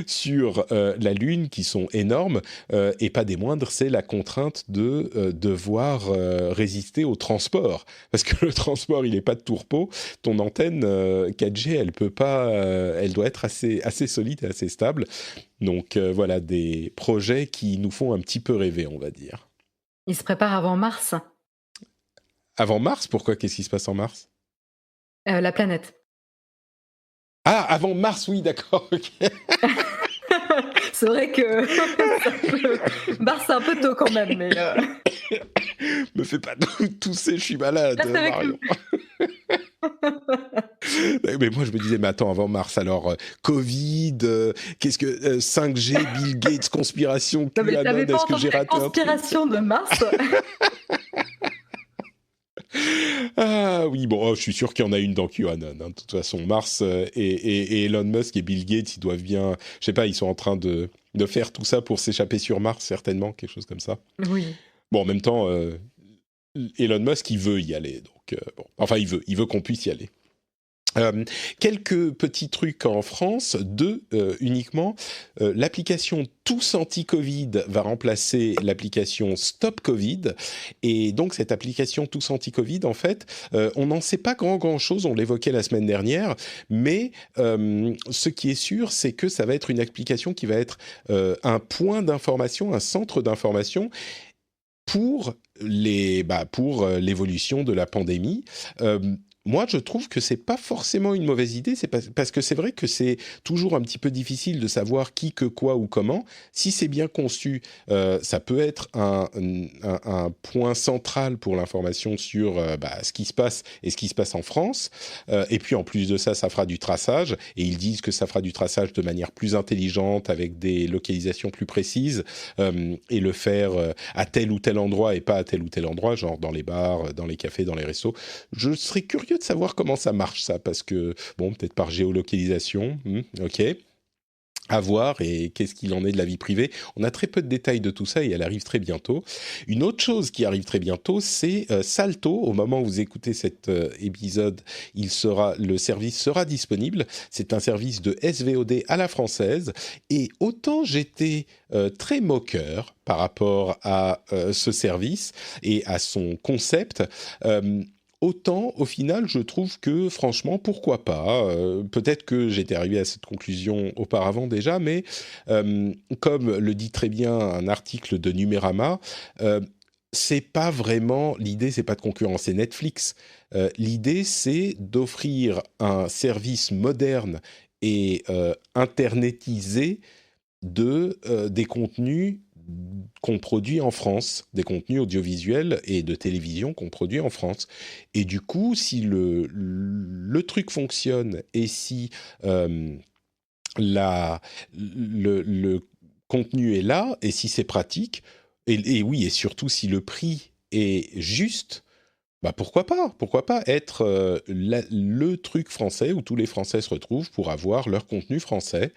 B: sur la Lune qui sont énormes, et pas des moindres, c'est la contrainte de devoir résister au transport. Parce que le transport, il n'est pas de tout repos. Ton antenne 4G, elle peut pas, elle doit être assez solide et assez stable. Donc voilà, des projets qui nous font un petit peu rêver, on va dire.
C: Il se prépare avant Mars,
B: Avant Mars, pourquoi ? Qu'est-ce qui se passe en Mars ?
C: la planète.
B: Ah, avant Mars, oui, d'accord, ok.
C: C'est vrai que Mars, c'est un peu tôt quand même, mais...
B: Me fais pas tousser, je suis malade,
C: Reste avec
B: Marion. Mais moi, je me disais, mais attends, avant Mars, alors, Covid, qu'est-ce que 5G, Bill Gates, conspiration,
C: Non, mais
B: QAnon,
C: t'avais pas
B: est-ce que
C: entendu
B: j'ai
C: la
B: raté un truc ?
C: conspiration de Mars.
B: Ah oui, bon, je suis sûr qu'il y en a une dans QAnon. Hein. De toute façon, Mars et Elon Musk et Bill Gates, ils doivent bien... Je sais pas, ils sont en train de faire tout ça pour s'échapper sur Mars, certainement, quelque chose comme ça.
C: Oui.
B: Bon, en même temps, Elon Musk, il veut y aller. Donc, bon. Enfin, il veut qu'on puisse y aller. Quelques petits trucs en France, deux uniquement. L'application Tous Anti-Covid va remplacer l'application Stop Covid. Et donc, cette application Tous Anti-Covid, en fait, on n'en sait pas grand-chose, on l'évoquait la semaine dernière, mais ce qui est sûr, c'est que ça va être une application qui va être un point d'information, un centre d'information pour l'évolution de la pandémie. Moi, je trouve que c'est pas forcément une mauvaise idée, parce que c'est vrai que c'est toujours un petit peu difficile de savoir qui, que, quoi ou comment. Si c'est bien conçu, ça peut être un point central pour l'information sur ce qui se passe et ce qui se passe en France. Et puis en plus de ça, ça fera du traçage. Et ils disent que ça fera du traçage de manière plus intelligente, avec des localisations plus précises, et le faire à tel ou tel endroit et pas à tel ou tel endroit, genre dans les bars, dans les cafés, dans les restos. Je serais curieux de savoir comment ça marche, ça, parce que, bon, peut-être par géolocalisation, ok, à voir, et qu'est-ce qu'il en est de la vie privée. On a très peu de détails de tout ça, et elle arrive très bientôt. Une autre chose qui arrive très bientôt, c'est Salto. Au moment où vous écoutez cet épisode, le service sera disponible. C'est un service de SVOD à la française, et autant j'étais très moqueur par rapport à ce service et à son concept, autant, au final, je trouve que, franchement, pourquoi pas ? Peut-être que j'étais arrivé à cette conclusion auparavant déjà, mais comme le dit très bien un article de Numérama, c'est pas vraiment... L'idée, c'est pas de concurrencer Netflix. L'idée, c'est d'offrir un service moderne et internetisé des contenus qu'on produit en France, des contenus audiovisuels et de télévision qu'on produit en France. Et du coup, si le truc fonctionne et si le contenu est là, et si c'est pratique, et oui, et surtout si le prix est juste, pourquoi pas ? Pourquoi pas être le truc français où tous les Français se retrouvent pour avoir leur contenu français ?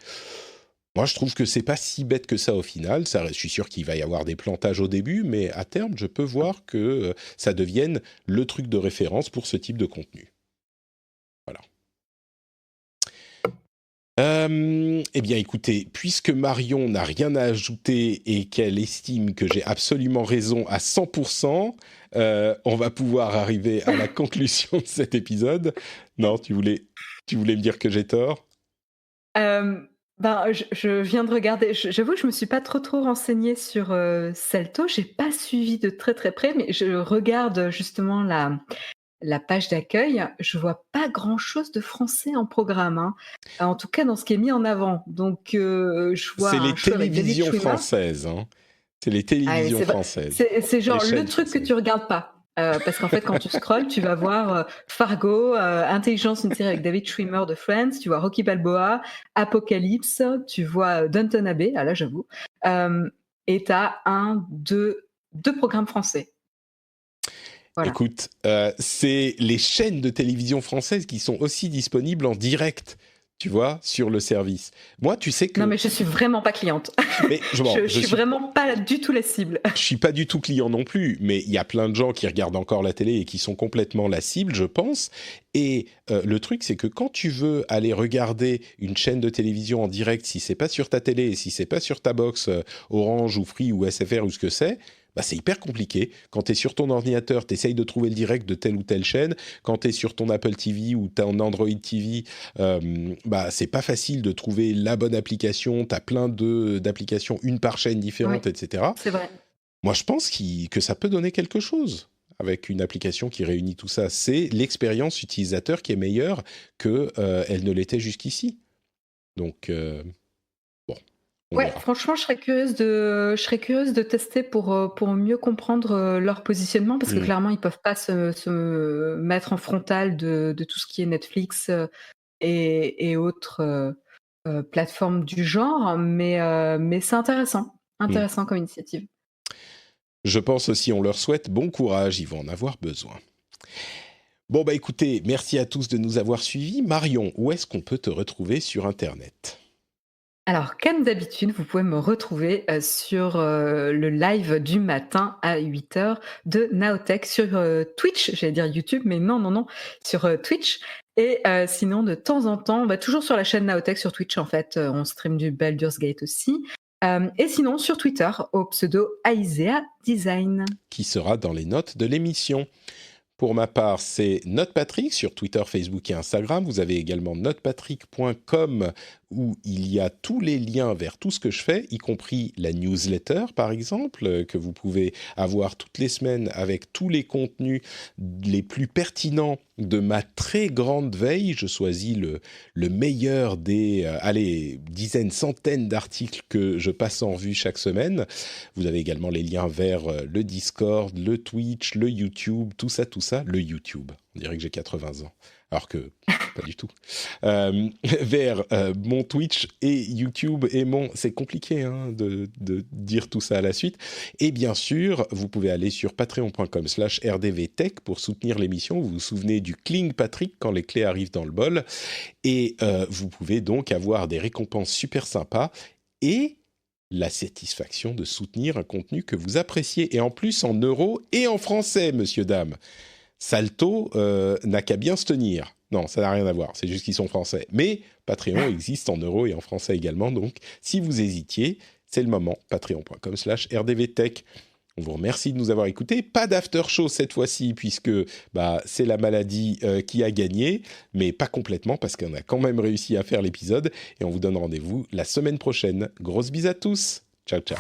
B: Moi, je trouve que c'est pas si bête que ça au final. Je suis sûr qu'il va y avoir des plantages au début, mais à terme, je peux voir que ça devienne le truc de référence pour ce type de contenu. Voilà. Eh bien, écoutez, puisque Marion n'a rien à ajouter et qu'elle estime que j'ai absolument raison à 100%, on va pouvoir arriver à la conclusion de cet épisode. Non, tu voulais me dire que j'ai tort ?
C: Je viens de regarder. J'avoue que je me suis pas trop renseignée sur Salto. J'ai pas suivi de très très près, mais je regarde justement la page d'accueil. Je vois pas grand-chose de français en programme, hein. En tout cas dans ce qui est mis en avant. Donc je vois
B: c'est les
C: un show avec David
B: télévisions
C: Schwimmer.
B: françaises, hein. C'est les télévisions françaises.
C: C'est genre
B: Les
C: le
B: chaînes
C: truc que
B: françaises.
C: tu regardes pas. Parce qu'en fait, quand tu scrolles, tu vas voir Fargo, Intelligence, une série avec David Schwimmer de Friends, tu vois Rocky Balboa, Apocalypse, tu vois Downton Abbey, là j'avoue. et tu as deux programmes français. Voilà.
B: Écoute, c'est les chaînes de télévision françaises qui sont aussi disponibles en direct, tu vois, sur le service. Moi, tu sais que...
C: Non, mais je suis vraiment pas cliente.
B: Mais,
C: je suis vraiment pas du tout la cible.
B: Je suis pas du tout client non plus, mais il y a plein de gens qui regardent encore la télé et qui sont complètement la cible, je pense. Et le truc, c'est que quand tu veux aller regarder une chaîne de télévision en direct, si c'est pas sur ta télé et si c'est pas sur ta box Orange ou Free ou SFR ou ce que c'est, bah c'est hyper compliqué. Quand tu es sur ton ordinateur, tu essayes de trouver le direct de telle ou telle chaîne. Quand tu es sur ton Apple TV ou ton Android TV, bah c'est pas facile de trouver la bonne application. Tu as plein d'applications, une par chaîne différente,
C: oui,
B: etc.
C: C'est vrai.
B: Moi, je pense que ça peut donner quelque chose avec une application qui réunit tout ça. C'est l'expérience utilisateur qui est meilleure qu'elle ne l'était jusqu'ici. Donc, bon.
C: Ouais, franchement, je serais curieuse de tester pour mieux comprendre leur positionnement, parce que clairement, ils peuvent pas se mettre en frontal de tout ce qui est Netflix et autres plateformes du genre, mais c'est intéressant comme initiative.
B: Je pense aussi, on leur souhaite bon courage, ils vont en avoir besoin. Bon, bah écoutez, merci à tous de nous avoir suivis. Marion, où est-ce qu'on peut te retrouver sur Internet ?
C: Alors, comme d'habitude, vous pouvez me retrouver sur le live du matin à 8h de Naotech sur Twitch. J'allais dire YouTube, mais non, sur Twitch. Et sinon, de temps en temps, on va toujours sur la chaîne Naotech sur Twitch, en fait. On stream du Baldur's Gate aussi. Et sinon, sur Twitter, au pseudo Aisea Design.
B: Qui sera dans les notes de l'émission. Pour ma part, c'est NotePatrick sur Twitter, Facebook et Instagram. Vous avez également notepatrick.com où il y a tous les liens vers tout ce que je fais, y compris la newsletter, par exemple, que vous pouvez avoir toutes les semaines avec tous les contenus les plus pertinents de ma très grande veille. Je choisis le meilleur des dizaines, centaines d'articles que je passe en revue chaque semaine. Vous avez également les liens vers le Discord, le Twitch, le YouTube, tout ça, le YouTube. On dirait que j'ai 80 ans, alors que pas du tout. Vers mon Twitch et YouTube et c'est compliqué de dire tout ça à la suite. Et bien sûr, vous pouvez aller sur patreon.com/rdvtech pour soutenir l'émission. Vous vous souvenez du Cling Patrick quand les clés arrivent dans le bol. Et vous pouvez donc avoir des récompenses super sympas et la satisfaction de soutenir un contenu que vous appréciez. Et en plus en euros et en français, monsieur, dame. Salto n'a qu'à bien se tenir. Non, ça n'a rien à voir, c'est juste qu'ils sont français. Mais Patreon existe en euros et en français également, donc si vous hésitiez, c'est le moment, patreon.com/rdvtech. On vous remercie de nous avoir écoutés. Pas d'after show cette fois-ci, puisque c'est la maladie qui a gagné, mais pas complètement, parce qu'on a quand même réussi à faire l'épisode, et on vous donne rendez-vous la semaine prochaine. Grosse bise à tous. Ciao, ciao.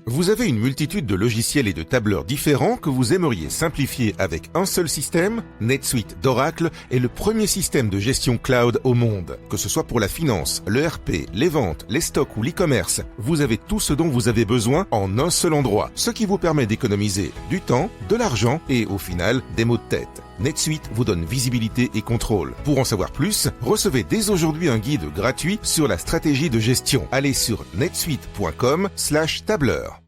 A: Vous avez une multitude de logiciels et de tableurs différents que vous aimeriez simplifier avec un seul système ? NetSuite d'Oracle est le premier système de gestion cloud au monde. Que ce soit pour la finance, l'ERP, les ventes, les stocks ou l'e-commerce, vous avez tout ce dont vous avez besoin en un seul endroit, ce qui vous permet d'économiser du temps, de l'argent et au final des maux de tête. NetSuite vous donne visibilité et contrôle. Pour en savoir plus, recevez dès aujourd'hui un guide gratuit sur la stratégie de gestion. Allez sur netsuite.com/tableur.